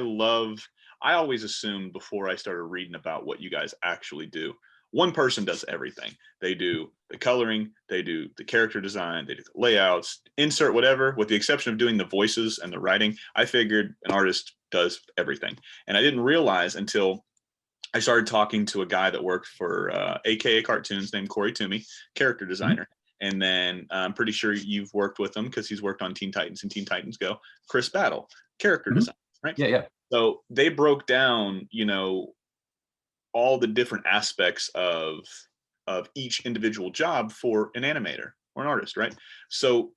always assumed before I started reading about what you guys actually do, one person does everything. They do the coloring, they do the character design, they do the layouts, insert whatever, with the exception of doing the voices and the writing. I figured an artist does everything. And I didn't realize until I started talking to a guy that worked for AKA Cartoons named Corey Toomey, character designer. And then I'm pretty sure you've worked with him because he's worked on Teen Titans and Teen Titans Go. Chris Battle, character design, right? Yeah. So they broke down, all the different aspects of each individual job for an animator or an artist, right? So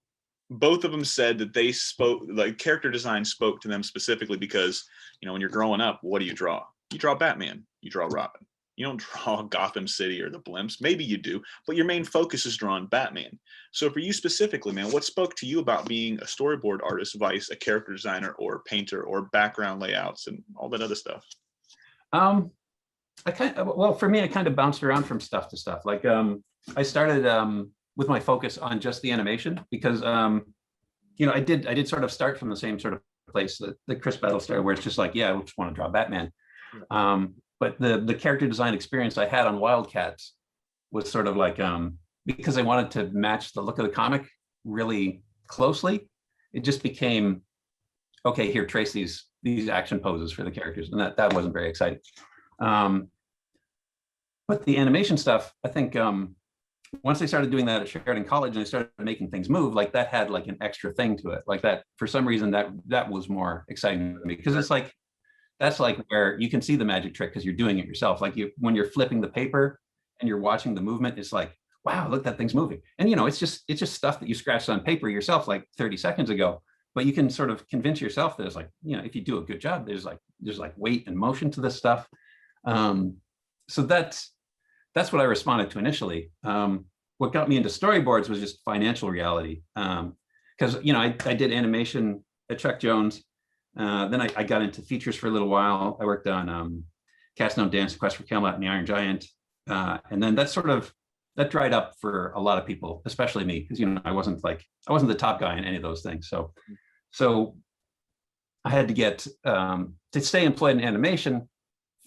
both of them said that they spoke, like character design spoke to them specifically because, when you're growing up, what do you draw? You draw Batman, you draw Robin. You don't draw Gotham City or the Blimps. Maybe you do, but your main focus is drawing Batman. So for you specifically, man, what spoke to you about being a storyboard artist, vice a character designer or painter or background layouts and all that other stuff? For me, I kind of bounced around from stuff to stuff. Like I started with my focus on just the animation because I did sort of start from the same sort of place that the Chris Battle started, where it's just like, I just want to draw Batman. But the character design experience I had on Wild C.A.T.S was sort of like because I wanted to match the look of the comic really closely, it just became, okay, here, trace these action poses for the characters. And that wasn't very exciting. But the animation stuff, I think once I started doing that at Sheridan College and I started making things move, like that had like an extra thing to it. Like that, for some reason, that was more exciting to me, because it's like, that's like where you can see the magic trick because you're doing it yourself. Like when you're flipping the paper and you're watching the movement, it's like, wow, look, that thing's moving. And it's just stuff that you scratched on paper yourself like 30 seconds ago. But you can sort of convince yourself that it's like, if you do a good job, there's like weight and motion to this stuff. So that's what I responded to initially. What got me into storyboards was just financial reality. Because I did animation at Chuck Jones. Then I got into features for a little while. I worked on Cats Don't Dance, Quest for Camelot, and The Iron Giant. And then that dried up for a lot of people, especially me, because I wasn't the top guy in any of those things. So I had to get to stay employed in animation.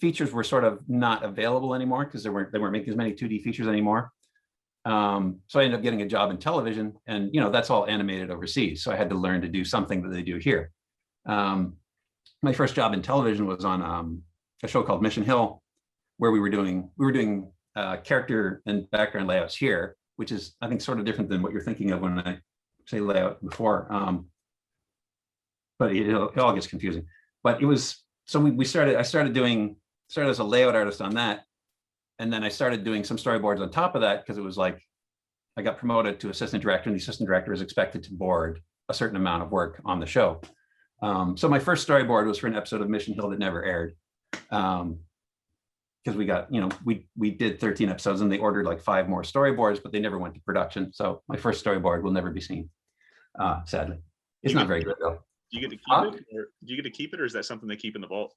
Features were sort of not available anymore because they weren't making as many 2D features anymore. So I ended up getting a job in television, and that's all animated overseas. So I had to learn to do something that they do here. My first job in television was on a show called Mission Hill, where we were doing character and background layouts here, which is, I think, sort of different than what you're thinking of when I say layout before. But it all gets confusing. But it was, so I started as a layout artist on that. And then I started doing some storyboards on top of that, because it was like, I got promoted to assistant director, and the assistant director was expected to board a certain amount of work on the show. So my first storyboard was for an episode of Mission Hill that never aired. Because we got, we did 13 episodes and they ordered like 5 more storyboards, but they never went to production. So my first storyboard will never be seen, sadly. It's not very good though. Do you get to keep it? Or do you get to keep it, or is that something they keep in the vault?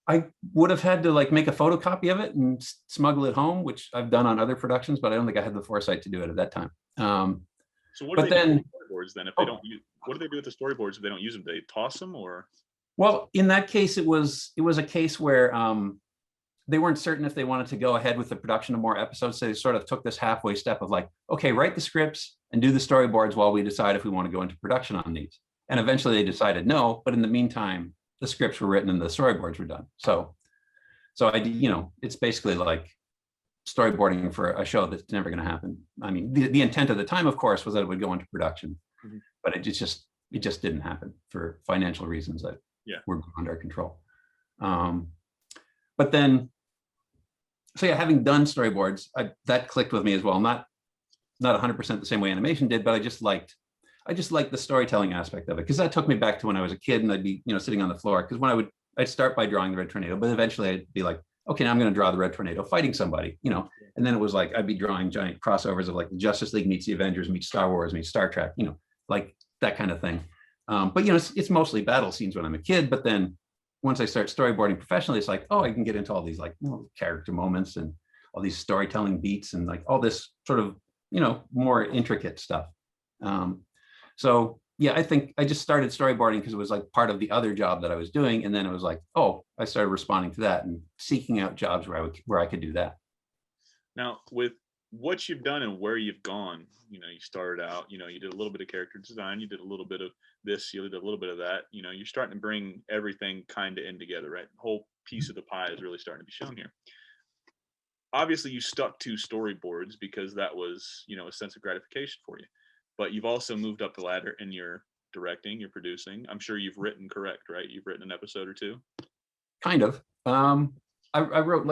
I would have had to like make a photocopy of it and smuggle it home, which I've done on other productions, but I don't think I had the foresight to do it at that time. So what do they do with the storyboards then? If they don't use, what do they do with the storyboards if they don't use them? They toss them, or? Well, in that case, it was a case where they weren't certain if they wanted to go ahead with the production of more episodes. So they sort of took this halfway step of like, okay, write the scripts and do the storyboards while we decide if we want to go into production on these. And eventually they decided no, but in the meantime, the scripts were written and the storyboards were done. So it's basically like storyboarding for a show that's never going to happen. I mean, the intent at the time, of course, was that it would go into production, but it just didn't happen for financial reasons that were beyond our control. But then, so yeah, having done storyboards, that clicked with me as well. Not 100% the same way animation did, but I just liked the storytelling aspect of it, because that took me back to when I was a kid and I'd be, sitting on the floor. Because when I'd start by drawing the Red Tornado, but eventually I'd be like, okay, now I'm going to draw the Red Tornado fighting somebody, and then it was like, I'd be drawing giant crossovers of like the Justice League meets the Avengers meets Star Wars meets Star Trek, like that kind of thing. But it's mostly battle scenes when I'm a kid. But then once I start storyboarding professionally, it's like, oh, I can get into all these like character moments and all these storytelling beats and like all this sort of, more intricate stuff. So yeah, I think I just started storyboarding because it was like part of the other job that I was doing. And then it was like, oh, I started responding to that and seeking out jobs where I could do that. Now, with what you've done and where you've gone, you started out, you did a little bit of character design, you did a little bit of this, you did a little bit of that, you're starting to bring everything kind of in together, right? The whole piece of the pie is really starting to be shown here. Obviously, you stuck to storyboards because that was, a sense of gratification for you. But you've also moved up the ladder in your directing, your producing. I'm sure you've written, correct, right? You've written an episode or two? Kind of. I wrote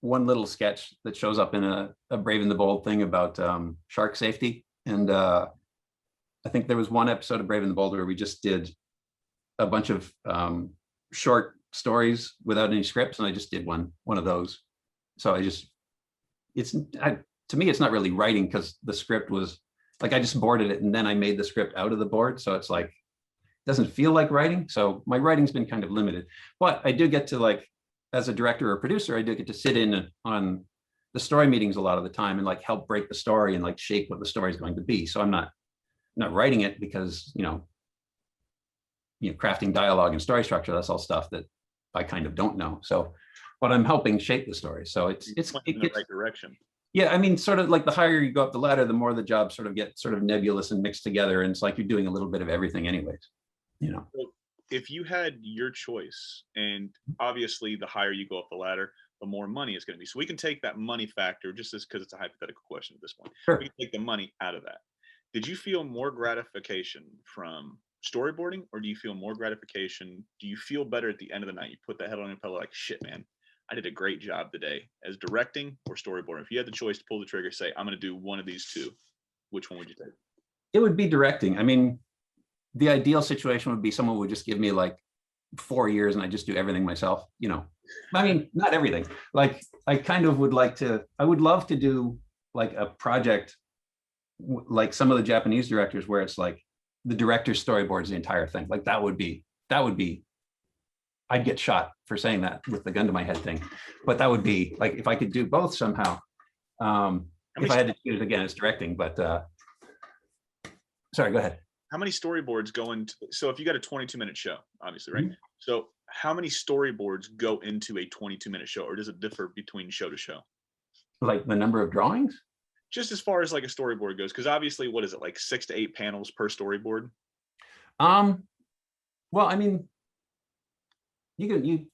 one little sketch that shows up in a Brave and the Bold thing about shark safety. And I think there was one episode of Brave and the Bold where we just did a bunch of short stories without any scripts, and I just did one of those. So to me, it's not really writing, because the script was like, I just boarded it and then I made the script out of the board. So it's like, it doesn't feel like writing. So my writing's been kind of limited, but I do get to, like, as a director or producer, I do get to sit in on the story meetings a lot of the time and like help break the story and like shape what the story is going to be. So I'm not writing it because, crafting dialogue and story structure, that's all stuff that I kind of don't know. So but I'm helping shape the story. So You're pointing in the right direction. yeah, I mean, sort of like the higher you go up the ladder, the more the jobs sort of get sort of nebulous and mixed together. And it's like you're doing a little bit of everything anyways, you know. So if you had your choice, and obviously the higher you go up the ladder, the more money it's going to be. So we can take that money factor, just as because it's a hypothetical question at this point. Sure. We can take the money out of that. Did you feel more gratification from storyboarding, or do you feel more gratification? Do you feel better at the end of the night? You put that head on your pillow like, shit, man, I did a great job today, as directing or storyboarding? If you had the choice to pull the trigger, say, I'm going to do one of these two, which one would you take? It would be directing. I mean, the ideal situation would be someone would just give me like 4 years and I just do everything myself, you know. I mean, not everything. Like I kind of would like to, I would love to do like a project like some of the Japanese directors where it's like the director storyboards the entire thing. Like that would be, I'd get shot for saying that with the gun to my head thing, but that would be like, if I could do both somehow, if I had to choose again, it's directing, but sorry, go ahead. How many storyboards go into, so if you got a 22-minute show, obviously, right? So how many storyboards go into a 22-minute show, or does it differ between show to show? Like the number of drawings? Just as far as like a storyboard goes, because obviously, what is it, like 6 to 8 panels per storyboard? Well, I mean, the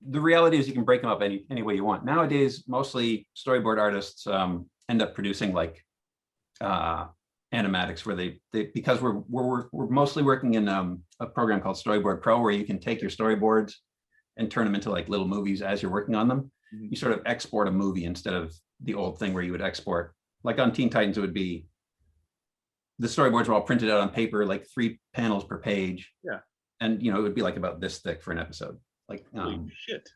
reality is you can break them up any way you want. Nowadays, mostly storyboard artists end up producing like animatics where they because we're mostly working in a program called Storyboard Pro, where you can take your storyboards and turn them into like little movies as you're working on them. You sort of export a movie instead of the old thing where you would export, like on Teen Titans, it would be the storyboards were all printed out on paper, like 3 panels per page. Yeah. And you know, it would be like about this thick for an episode. Like holy shit.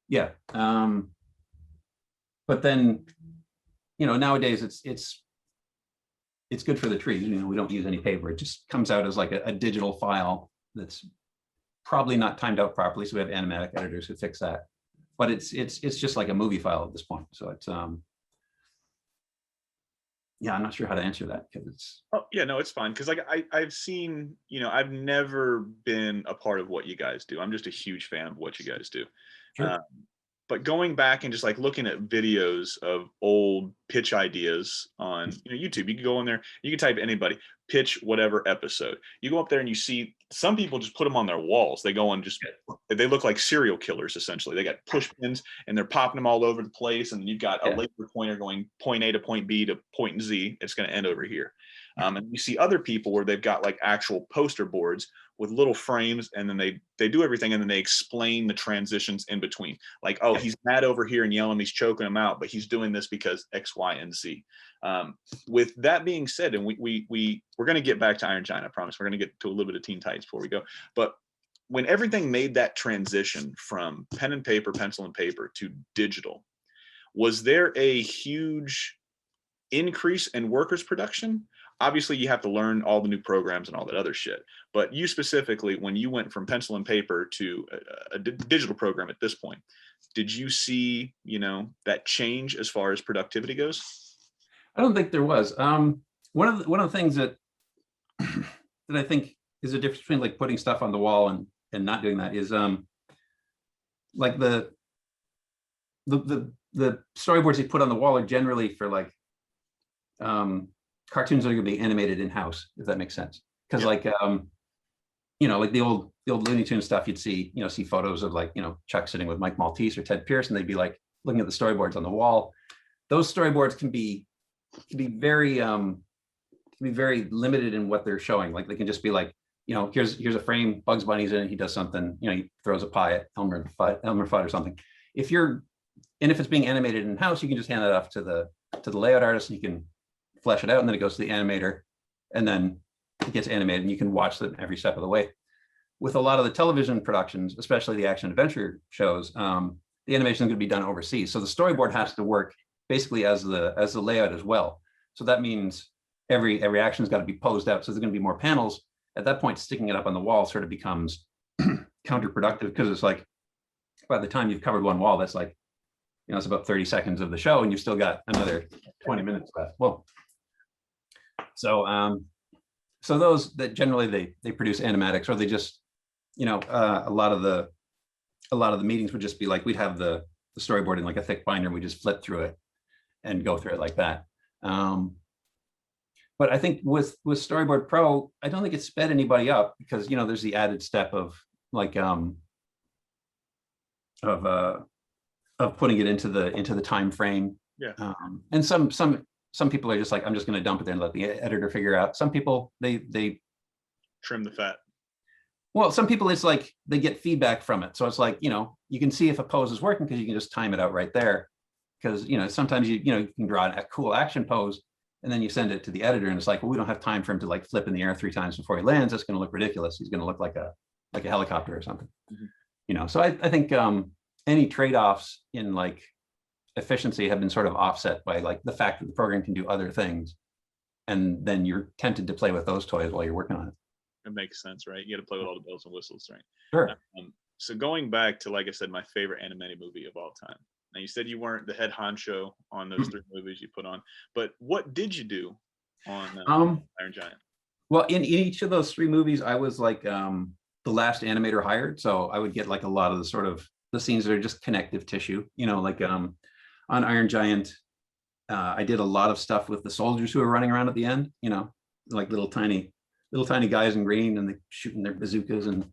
Yeah. But then, you know, nowadays it's good for the trees. You know, we don't use any paper. It just comes out as like a digital file that's probably not timed out properly. So we have animatic editors who fix that. But it's just like a movie file at this point. So it's yeah, I'm not sure how to answer that because it's. Oh yeah, no, it's fine. Because like I've seen, you know, I've never been a part of what you guys do. I'm just a huge fan of what you guys do. Sure. But going back and just like looking at videos of old pitch ideas on YouTube, you can go in there, you can type anybody, pitch whatever episode. You go up there and you see some people just put them on their walls. They go and just, they look like serial killers essentially. They got push pins and they're popping them all over the place. And you've got a laser pointer going point A to point B to point Z. It's going to end over here. And you see other people where they've got like actual poster boards with little frames, and then they do everything, and then they explain the transitions in between. Like, oh, he's mad over here and yelling, he's choking him out, but he's doing this because X, Y, and Z. With that being said, and we're going to get back to Iron Giant, I promise. We're going to get to a little bit of Teen Titans before we go. But when everything made that transition from pen and paper, pencil and paper to digital, was there a huge increase in workers' production? Obviously, you have to learn all the new programs and all that other shit. But you specifically, when you went from pencil and paper to a digital program at this point, did you see, that change as far as productivity goes? I don't think there was. One of the things that that I think is a difference between like putting stuff on the wall and not doing that is like the storyboards you put on the wall are generally for like cartoons that are going to be animated in-house, if that makes sense. Because like like the old Looney Tunes stuff, you'd see photos of like Chuck sitting with Mike Maltese or Ted Pierce, and they'd be like looking at the storyboards on the wall. Those storyboards can be very limited in what they're showing. Like they can just be like, here's a frame, Bugs Bunny's in it, he does something, he throws a pie at Elmer Fudd or something. If it's being animated in-house, you can just hand it off to the layout artist, and you can flesh it out, and then it goes to the animator, and then it gets animated, and you can watch them every step of the way. With a lot of the television productions, especially the action adventure shows, the animation is going to be done overseas. So the storyboard has to work basically as the layout as well. So that means every action has got to be posed out. So there's going to be more panels. At that point, sticking it up on the wall sort of becomes counterproductive, because it's like by the time you've covered one wall, that's like, it's about 30 seconds of the show, and you've still got another 20 minutes left. Well, so those that generally they produce animatics, or they just, a lot of the meetings would just be like, we'd have the the storyboard in like a thick binder, and we just flip through it and go through it like that. But I think with Storyboard Pro, I don't think it sped anybody up because, you know, there's the added step of like of putting it into the time frame. Yeah. And some people are just like, I'm just going to dump it there and let the editor figure out. Some people they Trim the fat. well, some people it's like they get feedback from it. So it's like, you know, you can see if a pose is working because you can just time it out right there. Because, you know, sometimes you can draw a cool action pose and then you send it to the editor and it's like, well, we don't have time for him to like flip in the air 3 times before he lands. That's going to look ridiculous. He's going to look like a helicopter or something. Mm-hmm. You know, so I think any trade-offs in like efficiency have been sort of offset by like the fact that the program can do other things. And then you're tempted to play with those toys while you're working on it. It makes sense, right? You got to play with all the bells and whistles, right? Sure. So going back to, like I said, my favorite animated movie of all time. Now, you said you weren't the head honcho on those 3 movies you put on, but what did you do on Iron Giant? Well, in each of those 3 movies, I was like the last animator hired. So I would get like a lot of the sort of the scenes that are just connective tissue, you know, like on Iron Giant, I did a lot of stuff with the soldiers who were running around at the end, you know, like little tiny guys in green and they shooting their bazookas, and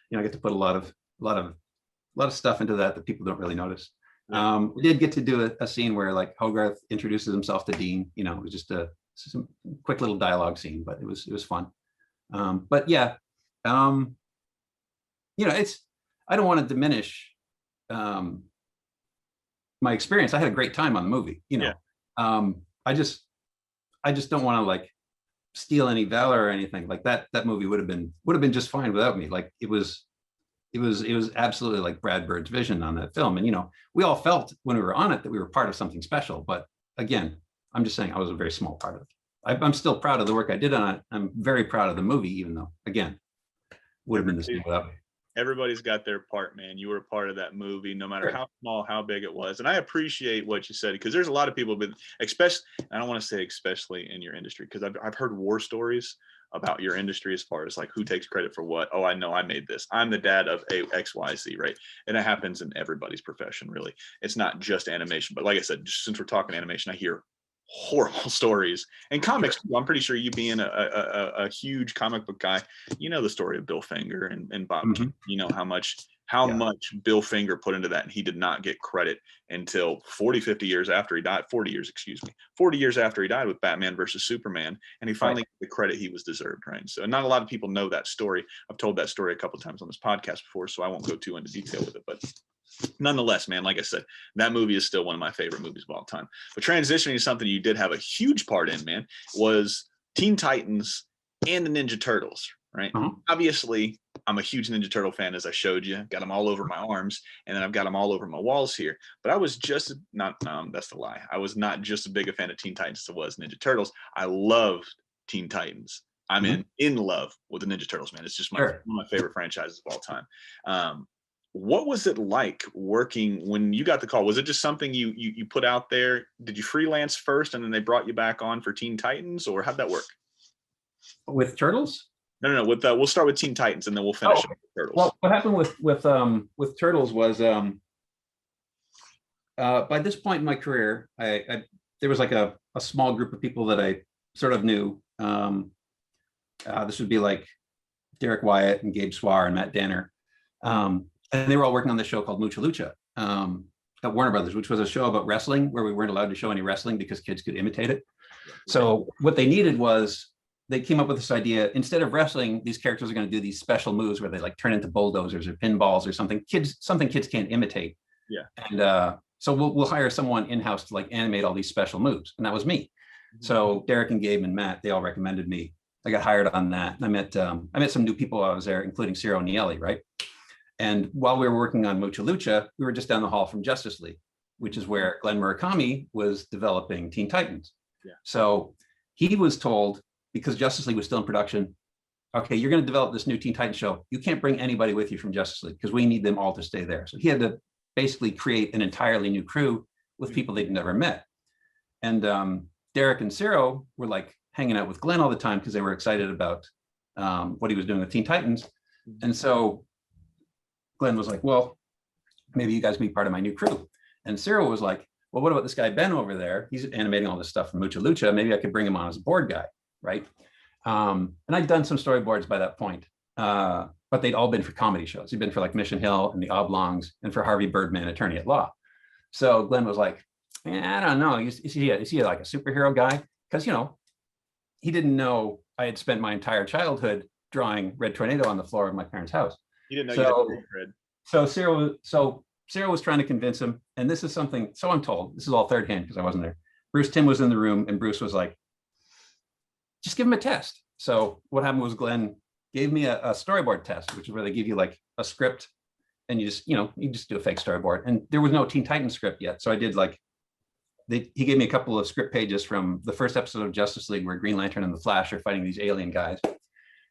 you know, I get to put a lot of stuff into that people don't really notice. Yeah. We did get to do a scene where like Hogarth introduces himself to Dean. You know, it was just some quick little dialogue scene, but it was fun. But yeah, you know, I don't want to diminish my experience. I had a great time on the movie. You know, yeah. I just don't want to like steal any valor or anything like that. That movie would have been just fine without me. Like it was absolutely like Brad Bird's vision on that film. And, you know, we all felt when we were on it that we were part of something special. But again, I'm just saying I was a very small part of it. I'm still proud of the work I did on it. I'm very proud of the movie, even though, again, would have been the same without me. Everybody's got their part, man. You were a part of that movie, no matter how small, how big it was. And I appreciate what you said, because there's a lot of people, but especially, I don't want to say especially in your industry, because I've heard war stories about your industry as far as like who takes credit for what. Oh, I know I made this. I'm the dad of XYZ, right? And it happens in everybody's profession, really. It's not just animation, but like I said, just since we're talking animation, I hear horrible stories and comics. Sure. I'm pretty sure you being a huge comic book guy, you know the story of Bill Finger and Bob. Mm-hmm. You know how much Bill Finger put into that, and he did not get credit until 50 years after he died. 40 years after he died with Batman versus Superman, and he finally got the credit he was deserved, right? So not a lot of people know that story. I've told that story a couple of times on this podcast before, so I won't go too into detail with it, but nonetheless, man, like I said, that movie is still one of my favorite movies of all time. But transitioning to something you did have a huge part in, man, was Teen Titans and the Ninja Turtles, right? Uh-huh. Obviously, I'm a huge Ninja Turtle fan, as I showed you. Got them all over my arms, and then I've got them all over my walls here. But I was just that's the lie. I was not just as big a fan of Teen Titans as I was Ninja Turtles. I loved Teen Titans. I'm in love with the Ninja Turtles, man. It's just one of my favorite franchises of all time. What was it like working when you got the call? Was it just something you put out there? Did you freelance first and then they brought you back on for Teen Titans, or how'd that work? With Turtles? No. We'll start with Teen Titans and then we'll finish with Turtles. Well, what happened with Turtles was by this point in my career, I there was like a small group of people that I sort of knew. This would be like Derek Wyatt and Gabe Swar and Matt Danner. And they were all working on this show called Mucha Lucha at Warner Brothers, which was a show about wrestling where we weren't allowed to show any wrestling because kids could imitate it. So what they needed was they came up with this idea: instead of wrestling, these characters are going to do these special moves where they like turn into bulldozers or pinballs or something kids can't imitate. Yeah. And so we'll hire someone in-house to like animate all these special moves, and that was me. Mm-hmm. So Derek and Gabe and Matt, they all recommended me. I got hired on that, and I met some new people while I was there, including Ciro Nieli, right? And while we were working on Mucha Lucha, we were just down the hall from Justice League, which is where Glenn Murakami was developing Teen Titans. Yeah. So he was told, because Justice League was still in production, okay, you're going to develop this new Teen Titans show. You can't bring anybody with you from Justice League because we need them all to stay there. So he had to basically create an entirely new crew with people they'd never met. And Derek and Ciro were like hanging out with Glenn all the time because they were excited about what he was doing with Teen Titans. And so Glenn was like, well, maybe you guys be part of my new crew. And Cyril was like, well, what about this guy Ben over there? He's animating all this stuff from Mucha Lucha. Maybe I could bring him on as a board guy, right? And I'd done some storyboards by that point, but they'd all been for comedy shows. He'd been for like Mission Hill and the Oblongs and for Harvey Birdman, Attorney at Law. So Glenn was like, I don't know. Is he like a superhero guy? Because, he didn't know I had spent my entire childhood drawing Red Tornado on the floor of my parents' house. He didn't know you had cred. So Cyril was trying to convince him, and this is something, so I'm told, this is all third hand because I wasn't there. Bruce Timm was in the room, and Bruce was like, just give him a test. So what happened was Glenn gave me a storyboard test, which is where they give you like a script, and you just do a fake storyboard. And there was no Teen Titans script yet. So I did like, he gave me a couple of script pages from the first episode of Justice League where Green Lantern and the Flash are fighting these alien guys.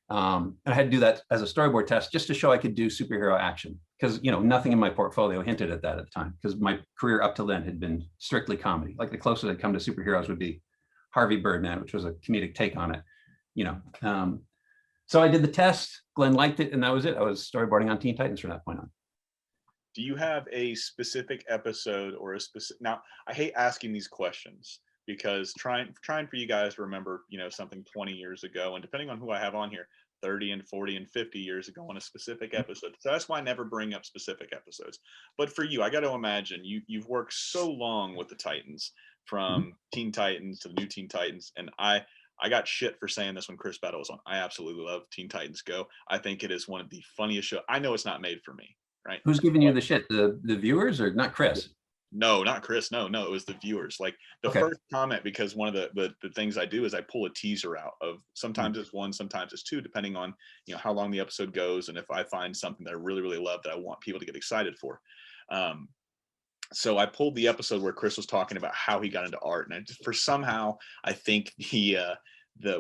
And I had to do that as a storyboard test just to show I could do superhero action, because nothing in my portfolio hinted at that at the time, because my career up till then had been strictly comedy. Like the closest I'd come to superheroes would be Harvey Birdman, which was a comedic take on it. So I did the test. Glenn liked it, and that was it. I was storyboarding on Teen Titans from that point on. Do you have a specific episode or a specific? Now, I hate asking these questions because trying for you guys to remember, something 20 years ago, and depending on who I have on here, 30 and 40 and 50 years ago on a specific episode. So that's why I never bring up specific episodes. But for you, I got to imagine you've worked so long with the Titans, from Teen Titans to the new Teen Titans, and I got shit for saying this when Chris Battle was on. I absolutely love Teen Titans Go. I think it is one of the funniest shows. I know it's not made for me, right? Who's giving you the shit? The viewers, or not Chris? No, not Chris. No, it was the viewers. Like the first comment, because one of the things I do is I pull a teaser out of, sometimes it's one, sometimes it's two, depending on how long the episode goes, and if I find something that I really, really love that I want people to get excited for. So I pulled the episode where Chris was talking about how he got into art, and I think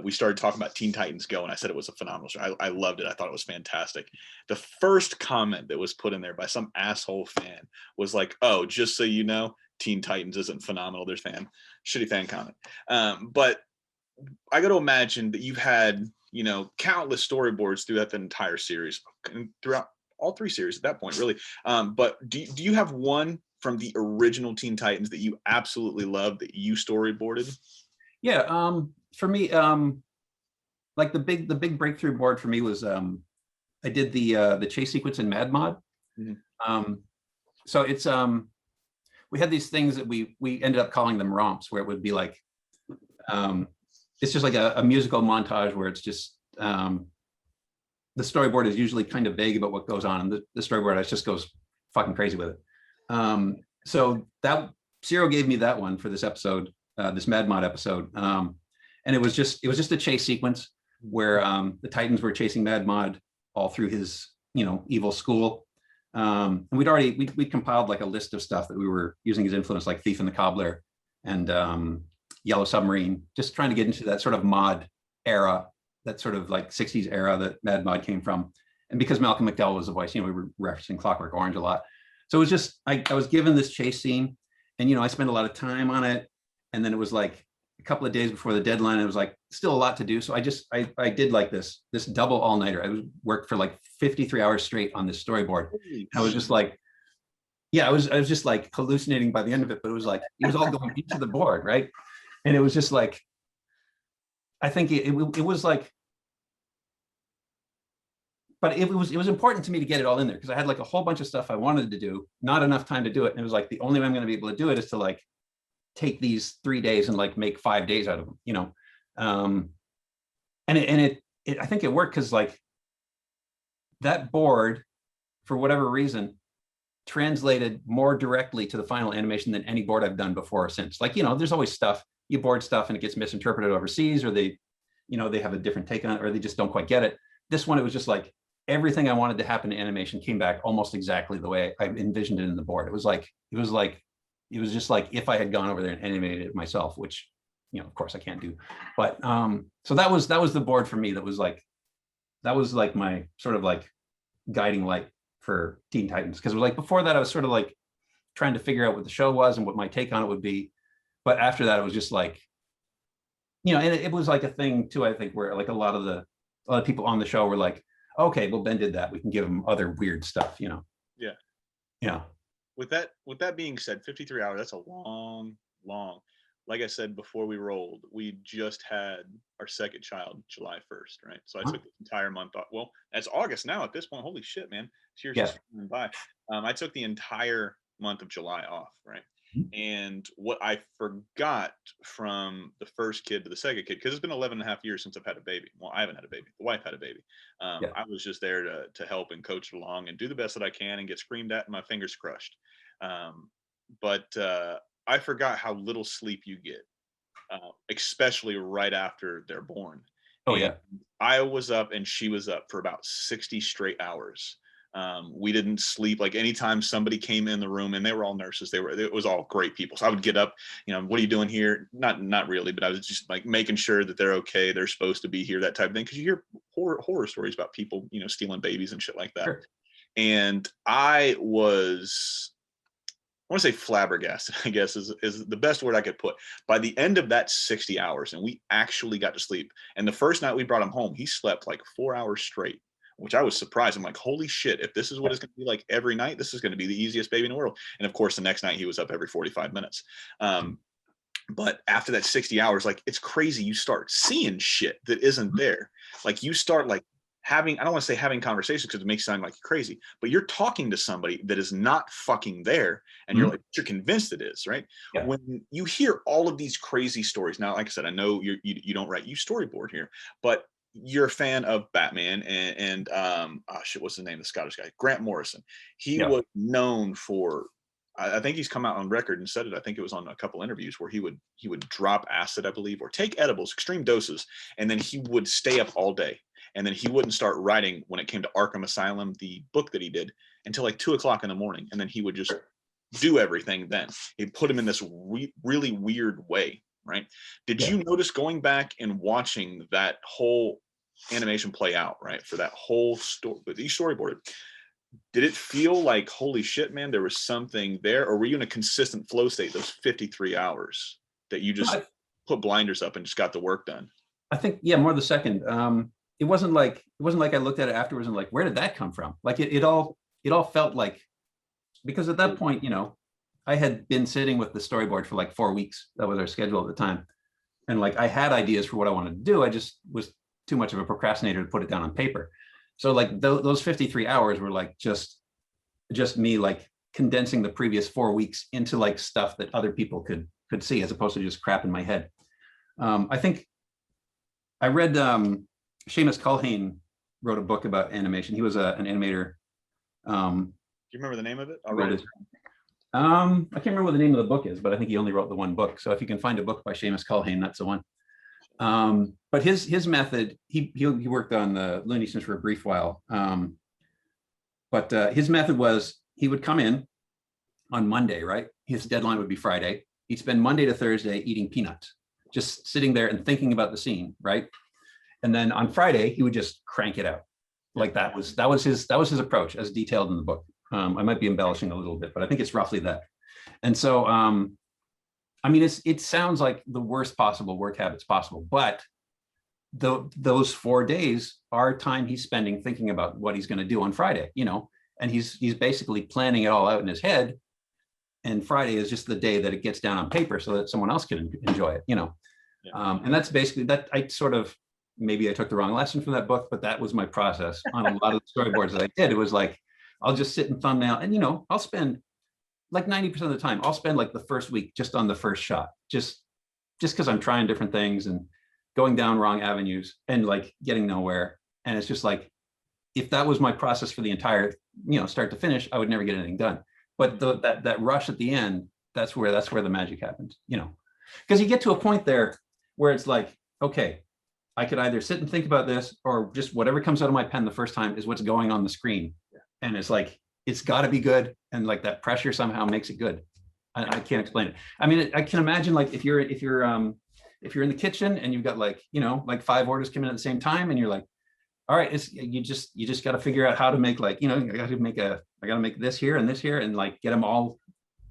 we started talking about Teen Titans Go, and I said it was a phenomenal show. I loved it. I thought it was fantastic. The first comment that was put in there by some asshole fan was like, "Oh, just so you know, Teen Titans isn't phenomenal." There's shitty fan comment. But I got to imagine that you've had countless storyboards throughout the entire series, throughout all three series at that point, really. But do you have one from the original Teen Titans that you absolutely love that you storyboarded? Yeah. For me, like the big breakthrough board for me was I did the chase sequence in Mad Mod. Mm-hmm. So it's we had these things that we ended up calling them romps, where it would be like it's just like a musical montage where it's just the storyboard is usually kind of vague about what goes on, and the storyboard just goes fucking crazy with it. So that Cyril gave me that one for this episode, this Mad Mod episode. And it was just a chase sequence where the Titans were chasing Mad Mod all through his, evil school. And we'd compiled like a list of stuff that we were using as influence, like Thief and the Cobbler and Yellow Submarine, just trying to get into that sort of mod era, that sort of like 60s era that Mad Mod came from. And because Malcolm McDowell was the voice, we were referencing Clockwork Orange a lot. So it was just, I was given this chase scene, and, I spent a lot of time on it. And then it was like a couple of days before the deadline, it was like still a lot to do. So I did like this double all-nighter. I worked for like 53 hours straight on this storyboard. I was just like, I was just like hallucinating by the end of it, but it was like, it was all going into the board, right? And it was just like, I think it was like, but it was important to me to get it all in there, because I had like a whole bunch of stuff I wanted to do, not enough time to do it. And it was like, the only way I'm going to be able to do it is to like take these 3 days and like make 5 days out of them, and it I think it worked, because like that board, for whatever reason, translated more directly to the final animation than any board I've done before or since. Like, there's always stuff, you board stuff and it gets misinterpreted overseas, or they have a different take on it, or they just don't quite get it. This one, it was just like everything I wanted to happen in animation came back almost exactly the way I envisioned it in the board. It was just like if I had gone over there and animated it myself, which, of course I can't do. But so that was the board for me. That was like my sort of like guiding light for Teen Titans, because it was like, before that I was sort of like trying to figure out what the show was and what my take on it would be. But after that, it was just like, and it was like a thing too, I think, where like a lot of people on the show were like, okay, well, Ben did that, we can give him other weird stuff, Yeah. with that being said, 53 hours, that's a long. Like I said before we rolled, we just had our second child July 1st, right? So I Huh? took the entire month off. Well, that's August now at this point. Holy shit, man. This year's Yeah. just flying by. I took the entire month of July off, right? And what I forgot from the first kid to the second kid, because it's been 11 and a half years since I've had a baby. Well, I haven't had a baby. The wife had a baby. Yeah. I was just there to help and coach it along and do the best that I can and get screamed at and my fingers crushed. But I forgot how little sleep you get, especially right after they're born. Oh And yeah. I was up and she was up for about 60 straight hours. We didn't sleep. Like anytime somebody came in the room, and they were all nurses, it was all great people. So I would get up, what are you doing here? Not really, but I was just like making sure that they're okay. They're supposed to be here, that type of thing. Because you hear horror stories about people, stealing babies and shit like that. Sure. And I want to say flabbergasted, I guess is the best word I could put. By the end of that 60 hours, and we actually got to sleep. And the first night we brought him home, he slept like 4 hours straight, which I was surprised. I'm like, holy shit, if this is what it's going to be like every night, this is going to be the easiest baby in the world. And of course, the next night he was up every 45 minutes. But after that 60 hours, like, it's crazy. You start seeing shit that isn't there. Like, you start like having, I don't want to say having conversations because it makes it sound like you're crazy, but you're talking to somebody that is not fucking there. And you're like, you're convinced it is, right? Yeah. When you hear all of these crazy stories, now, like I said, I know you don't write, you storyboard here, but you're a fan of Batman and what's the name of the Scottish guy? Grant Morrison. He was known for, I think he's come out on record and said it. I think it was on a couple interviews where he would drop acid, I believe, or take edibles, extreme doses, and then he would stay up all day. And then he wouldn't start writing when it came to Arkham Asylum, the book that he did, until like 2:00 in the morning. And then he would just do everything then. He'd put him in this really weird way, right? Did you notice going back and watching that whole animation play out, right, for that whole story, but you storyboarded, did it feel like, holy shit, man, there was something there? Or were you in a consistent flow state those 53 hours that you just put blinders up and just got the work done? I think, more the second. It wasn't like I looked at it afterwards and like, where did that come from? Like it all felt like, because at that point, I had been sitting with the storyboard for like 4 weeks. That was our schedule at the time. And like, I had ideas for what I wanted to do. I just was too much of a procrastinator to put it down on paper. So like those 53 hours were like just me like condensing the previous 4 weeks into like stuff that other people could see, as opposed to just crap in my head. I think I read Seamus Culhane wrote a book about animation. He was an animator. Do you remember the name of it? I can't remember what the name of the book is, but I think he only wrote the one book. So if you can find a book by Seamus Culhane, that's the one. But his method, he worked on the Looney Tunes for a brief while. But his method was, he would come in on Monday, right? His deadline would be Friday. He'd spend Monday to Thursday eating peanuts, just sitting there and thinking about the scene, right? And then on Friday, he would just crank it out. Like that was his approach, as detailed in the book. I might be embellishing a little bit, but I think it's roughly that. And so, I mean, it sounds like the worst possible work habits possible, but those 4 days are time he's spending thinking about what he's going to do on Friday, and he's basically planning it all out in his head. And Friday is just the day that it gets down on paper so that someone else can enjoy it, and that's basically that. Maybe I took the wrong lesson from that book, but that was my process on a lot of the storyboards that I did. It was like, I'll just sit and thumbnail, and I'll spend like 90% of the time, I'll spend like the first week just on the first shot, just because I'm trying different things and going down wrong avenues and like getting nowhere. And it's just like, if that was my process for the entire, start to finish, I would never get anything done. But that rush at the end, that's where the magic happens, because you get to a point there where it's like, okay, I could either sit and think about this, or just whatever comes out of my pen the first time is what's going on the screen. And it's like, it's got to be good. And like that pressure somehow makes it good. I can't explain it. I mean, I can imagine like if you're in the kitchen and you've got like, like 5 orders coming at the same time, and you're like, all right, you just got to figure out how to make like, I got to make this here and this here, and like get them all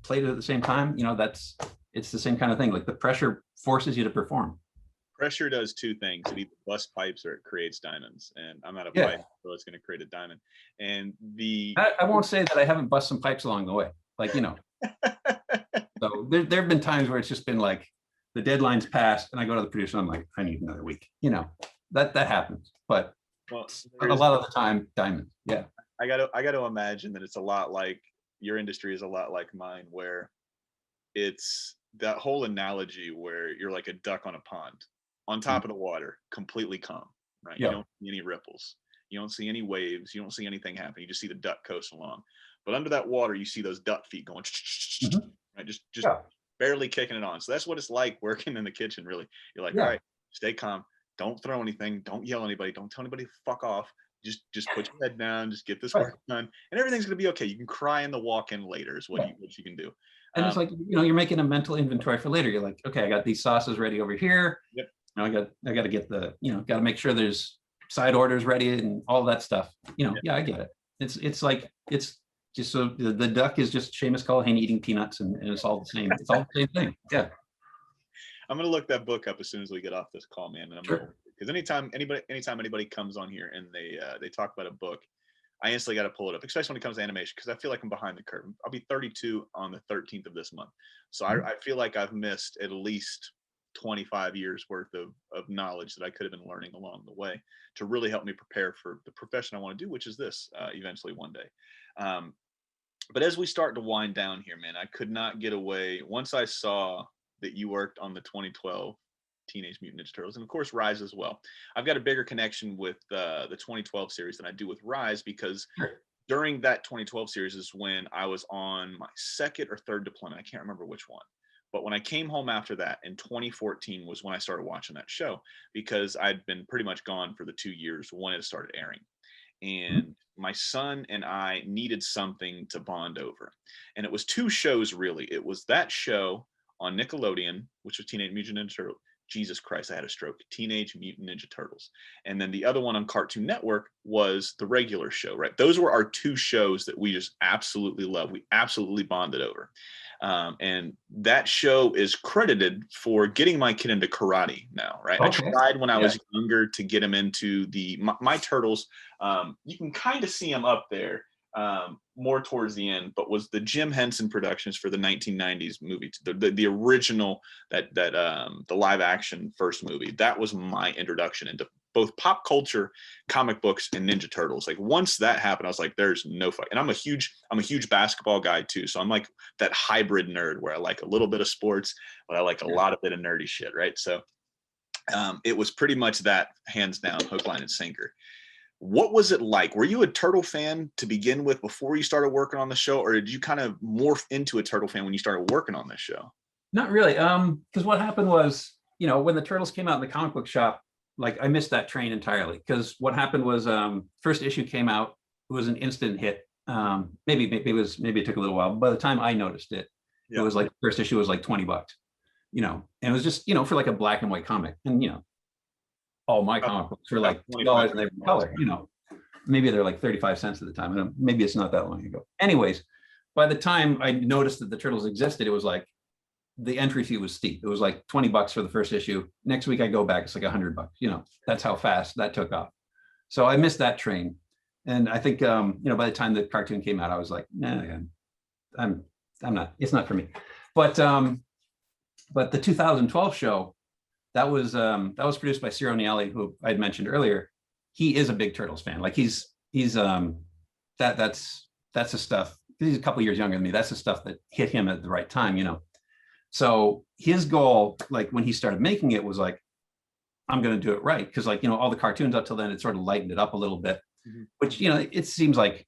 plated at the same time. It's the same kind of thing. Like the pressure forces you to perform. Pressure does two things. It either busts pipes or it creates diamonds. And I'm out of pipe, so it's going to create a diamond. And I won't say that I haven't bust some pipes along the way. Like, so there have been times where it's just been like the deadline's passed and I go to the producer and I'm like, I need another week. That happens. But Well, a lot of the time, diamonds. Yeah. I gotta imagine that it's a lot like your industry is a lot like mine, where it's that whole analogy where you're like a duck on a pond, on top of the water, completely calm, right? You Yeah. don't see any ripples, you don't see any waves, you don't see anything happen. You just see the duck coast along. But under that water, you see those duck feet going, right? Just Yeah. barely kicking it on. So that's what it's like working in the kitchen. Really, you're like, all right, stay calm, don't throw anything, don't yell at anybody, don't tell anybody to fuck off. Just put your head down, just get this work done, and everything's gonna be okay. You can cry in the walk-in later is what you can do. And it's like, you're making a mental inventory for later. You're like, okay, I got these sauces ready over here. Yep. I got to get the, got to make sure there's side orders ready and all that stuff. Yeah, I get it. It's like, it's just, so the duck is just Seamus Culhane eating peanuts, and it's all the same. It's all the same thing. Yeah. I'm gonna look that book up as soon as we get off this call, man. And I'm gonna, because anytime anybody comes on here and they talk about a book, I instantly got to pull it up, especially when it comes to animation, because I feel like I'm behind the curve. I'll be 32 on the 13th of this month, so I feel like I've missed at least 25 years worth of knowledge that I could have been learning along the way to really help me prepare for the profession I want to do, which is this eventually one day. But as we start to wind down here, man, I could not get away. Once I saw that you worked on the 2012 Teenage Mutant Ninja Turtles, and of course Rise as well. I've got a bigger connection with the 2012 series than I do with Rise, because during that 2012 series is when I was on my second or third deployment. I can't remember which one. But when I came home after that in 2014 was when I started watching that show, because I'd been pretty much gone for the 2 years when it started airing. And my son and I needed something to bond over. And it was two shows, really. It was that show on Nickelodeon, which was Teenage Mutant Ninja Turtles. Jesus Christ, I had a stroke. Teenage Mutant Ninja Turtles. And then the other one on Cartoon Network was the regular show, right? Those were our two shows that we just absolutely loved. We absolutely bonded over. And that show is credited for getting my kid into karate now, right? Okay. I tried when I was younger to get him into my Turtles. You can kind of see him up there. More towards the end, but was the Jim Henson Productions for the 1990s movie, the original, that the live action first movie. That was my introduction into both pop culture, comic books, and Ninja Turtles. Like once that happened, I was like, there's no fuck. And I'm a huge basketball guy too, so I'm like that hybrid nerd where I like a little bit of sports, but I like a lot of bit of nerdy shit, right? So it was pretty much that, hands down, hook, line, and sinker. What was it like? Were you a Turtle fan to begin with before you started working on the show, or did you kind of morph into a Turtle fan when you started working on this show? Not really. Because what happened was, when the Turtles came out in the comic book shop, like I missed that train entirely. Because what happened was, first issue came out, it was an instant hit. Maybe it took a little while. But by the time I noticed it, it was like first issue was like $20, and it was just for like a black and white comic, and all my comic books were like $2 and they were color, maybe they're like 35 cents at the time. And maybe it's not that long ago. Anyways, by the time I noticed that the Turtles existed, it was like the entry fee was steep. It was like $20 for the first issue. Next week I go back, it's like $100. That's how fast that took off. So I missed that train. And I think, by the time the cartoon came out, I was like, nah, I'm not, it's not for me. But the 2012 show, that was produced by Ciro Niali, who I'd mentioned earlier. He is a big Turtles fan. Like he's that's the stuff. He's a couple of years younger than me. That's the stuff that hit him at the right time, So his goal, like when he started making it, was like, I'm going to do it right, because like all the cartoons up till then, it sort of lightened it up a little bit, which it seems like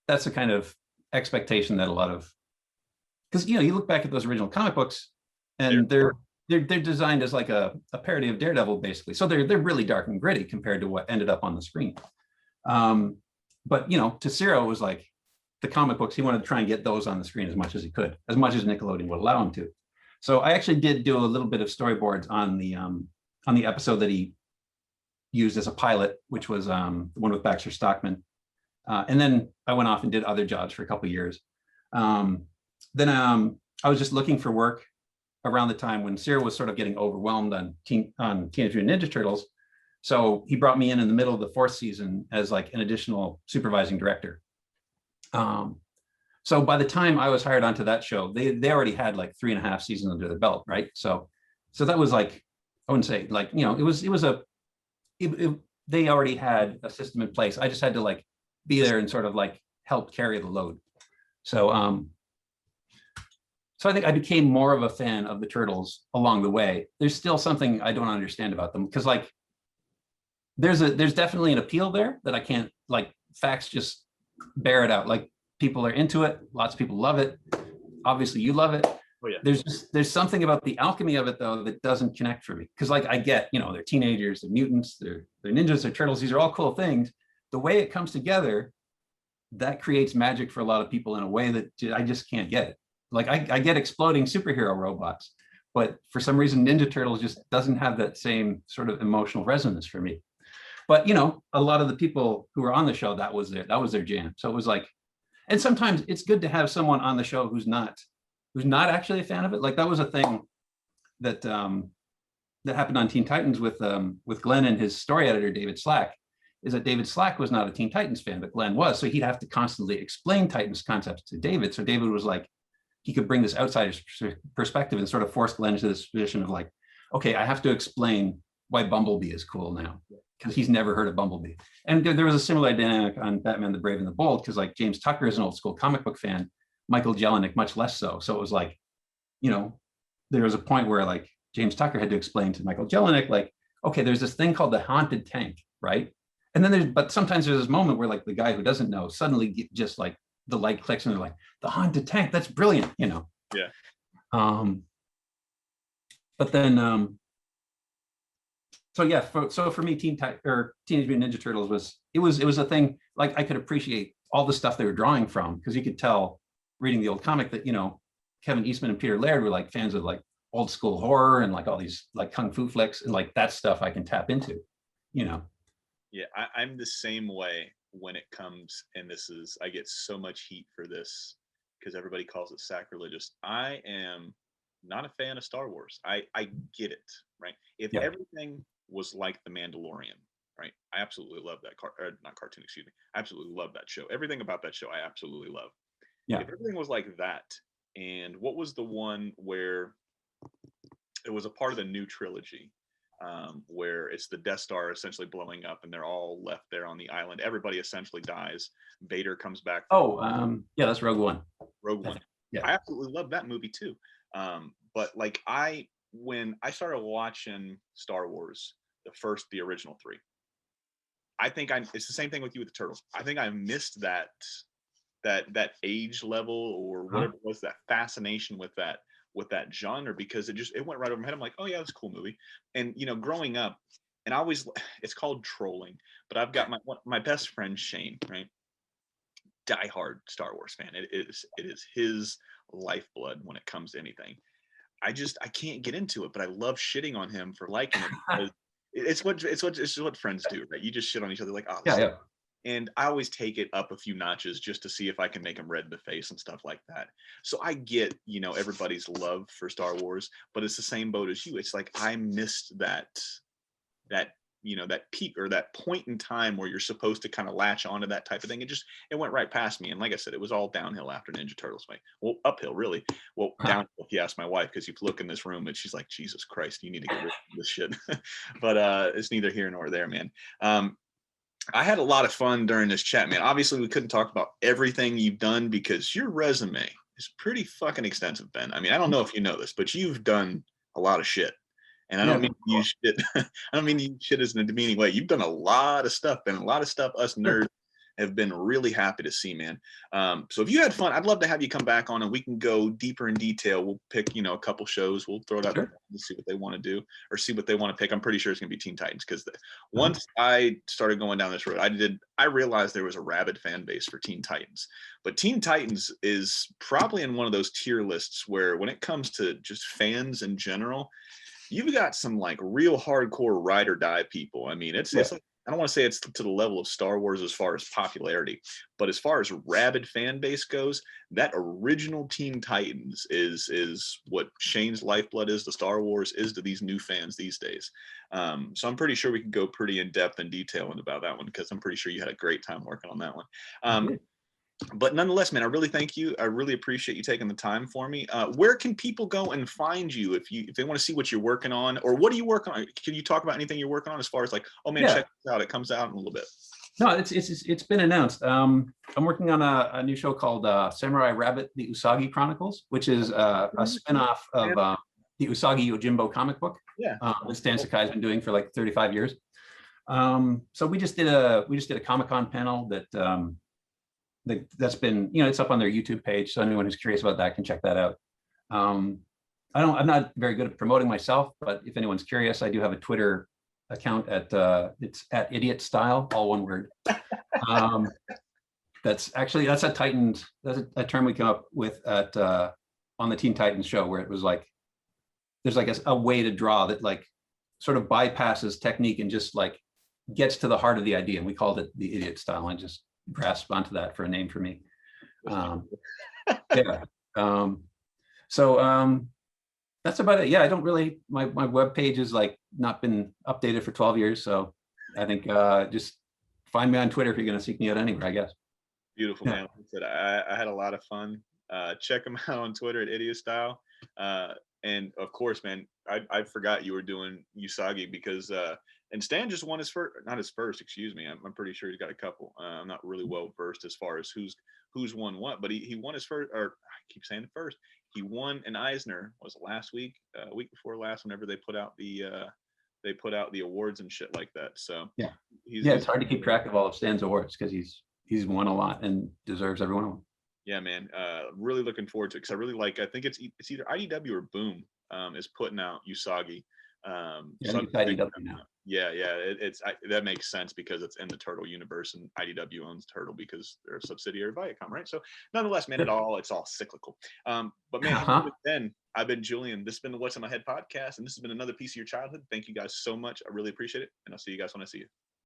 that's the kind of expectation that a lot of, because you look back at those original comic books, and they're designed as like a parody of Daredevil, basically. So they're really dark and gritty compared to what ended up on the screen. But to Ciro, it was like the comic books, he wanted to try and get those on the screen as much as he could, as much as Nickelodeon would allow him to. So I actually did do a little bit of storyboards on the episode that he used as a pilot, which was the one with Baxter Stockman. And then I went off and did other jobs for a couple of years. Then I was just looking for work around the time when Ciro was sort of getting overwhelmed on Teenage Mutant Ninja Turtles. So he brought me in the middle of the fourth season as like an additional supervising director. So by the time I was hired onto that show, they already had like 3.5 seasons under the belt, right? So that was like, I wouldn't say like, they already had a system in place. I just had to like be there and sort of like help carry the load. So I think I became more of a fan of the Turtles along the way. There's still something I don't understand about them because like there's definitely an appeal there that I can't, like, facts just bear it out. Like, people are into it, lots of people love it. Obviously you love it. Oh yeah. There's something about the alchemy of it though that doesn't connect for me. Because like I get, they're teenagers, they're mutants, they're ninjas, they're turtles, these are all cool things. The way it comes together, that creates magic for a lot of people in a way that I just can't get it. Like I get exploding superhero robots, but for some reason Ninja Turtles just doesn't have that same sort of emotional resonance for me. But a lot of the people who were on the show, that was their jam. So it was like, and sometimes it's good to have someone on the show who's not actually a fan of it. Like that was a thing that that happened on Teen Titans with Glenn and his story editor David Slack. Is that David Slack was not a Teen Titans fan, but Glenn was, so he'd have to constantly explain Titans concepts to David. So David was like, he could bring this outsider's perspective and sort of force Glenn into this position of like, okay, I have to explain why Bumblebee is cool now because he's never heard of Bumblebee. And there was a similar dynamic on Batman the Brave and the Bold because like James Tucker is an old school comic book fan, Michael Jelenic much less so. So it was like, there was a point where like James Tucker had to explain to Michael Jelenic like, okay, there's this thing called the haunted tank, right? And then but sometimes there's this moment where like the guy who doesn't know suddenly just like the light clicks and they're like, the haunted tank, that's brilliant, Yeah. But then so yeah, for me, Teenage Mutant Ninja Turtles was a thing. Like I could appreciate all the stuff they were drawing from because you could tell reading the old comic that Kevin Eastman and Peter Laird were like fans of like old school horror and like all these like kung fu flicks and like that stuff I can tap into. Yeah, I'm the same way when it comes, and I get so much heat for this because everybody calls it sacrilegious. I am not a fan of Star Wars. I get it, right? If everything was like The Mandalorian, right? I absolutely love that not cartoon, excuse me. I absolutely love that show. Everything about that show I absolutely love. Yeah. If everything was like that, and what was the one where it was a part of the new trilogy? Where it's the Death Star essentially blowing up and they're all left there on the island. Everybody essentially dies. Vader comes back. Yeah, that's Rogue One. Rogue One. Yeah. I absolutely love that movie too. But like when I started watching Star Wars, the original 3, I think it's the same thing with you with the Turtles. I think I missed that age level or whatever it was, that fascination with that genre, because it went right over my head. I'm like, oh yeah, that's a cool movie. And growing up, and it's called trolling, but I've got my best friend Shane, right? Diehard Star Wars fan. It is his lifeblood when it comes to anything. I can't get into it, but I love shitting on him for liking it because it's what friends do, right? You just shit on each other like, oh, yeah. And I always take it up a few notches just to see if I can make them red in the face and stuff like that. So I get, everybody's love for Star Wars, but it's the same boat as you. It's like I missed that peak or that point in time where you're supposed to kind of latch onto that type of thing. It went right past me. And like I said, it was all downhill after Ninja Turtles. Well, uphill, really. Well, downhill, if you ask my wife, because you look in this room and she's like, Jesus Christ, you need to get rid of this shit. But it's neither here nor there, man. I had a lot of fun during this chat, man. Obviously, we couldn't talk about everything you've done because your resume is pretty fucking extensive, Ben. I mean, I don't know if you know this, but you've done a lot of shit. And I don't mean to use shit. I don't mean to use shit as in a demeaning way. You've done a lot of stuff, Ben. A lot of stuff us nerds have been really happy to see, man. So if you had fun, I'd love to have you come back on and we can go deeper in detail. We'll pick, a couple shows. We'll throw it out there and see what they want to do or see what they want to pick. I'm pretty sure it's going to be Teen Titans because once I started going down this road, I realized there was a rabid fan base for Teen Titans. But Teen Titans is probably in one of those tier lists where when it comes to just fans in general, you've got some like real hardcore ride or die people. I mean, it's like, I don't want to say it's to the level of Star Wars as far as popularity, but as far as rabid fan base goes, that original Teen Titans is what Shane's lifeblood is to Star Wars, is to these new fans these days. So I'm pretty sure we can go pretty in depth and detail about that one because I'm pretty sure you had a great time working on that one. But nonetheless, man, I really thank you. I really appreciate you taking the time for me. Where can people go and find you if they want to see what you're working on, or what are you working on? Can you talk about anything you're working on as far as like, oh man, Yeah. check this out. It comes out in a little bit. No, it's been announced. I'm working on a new show called Samurai Rabbit: The Usagi Chronicles, which is a spinoff of the Usagi Yojimbo comic book. Yeah, that Stan Sakai has been doing for like 35 years. So we just did a Comic-Con panel that's been, it's up on their YouTube page, so anyone who's curious about that can check that out. I'm not very good at promoting myself, but if anyone's curious, I do have a Twitter account it's at Idiot Style, all one word. That's a term we came up with on the Teen Titans show, where it was like there's like a way to draw that like sort of bypasses technique and just like gets to the heart of the idea, and we called it the Idiot Style. I just grasped onto that for a name for me. Yeah. So that's about it. Yeah, I don't really, my web page is like not been updated for 12 years. So I think just find me on Twitter if you're going to seek me out anywhere, I guess. Beautiful, man. Like I said, I had a lot of fun. Check them out on Twitter at Idiot Style. And of course, man, I forgot you were doing Usagi because and Stan just won his first, not his first, excuse me. I'm pretty sure he's got a couple. I'm not really well versed as far as who's won what, but he won his first, or I keep saying the first. He won an Eisner, was it last week, week before last, whenever they put out the awards and shit like that. So yeah, it's hard to keep track of all of Stan's awards because he's won a lot and deserves every one of them. Yeah, man. Really looking forward to it because I really like. I think it's either IDW or Boom is putting out Usagi. So it's IDW now. Yeah, that makes sense because it's in the Turtle universe, and IDW owns Turtle because they're a subsidiary of Viacom, right? So, nonetheless, man, it's all cyclical. But man, I've been Julian. This has been the What's in My Head podcast, and this has been another piece of your childhood. Thank you guys so much. I really appreciate it, and I'll see you guys when I see you.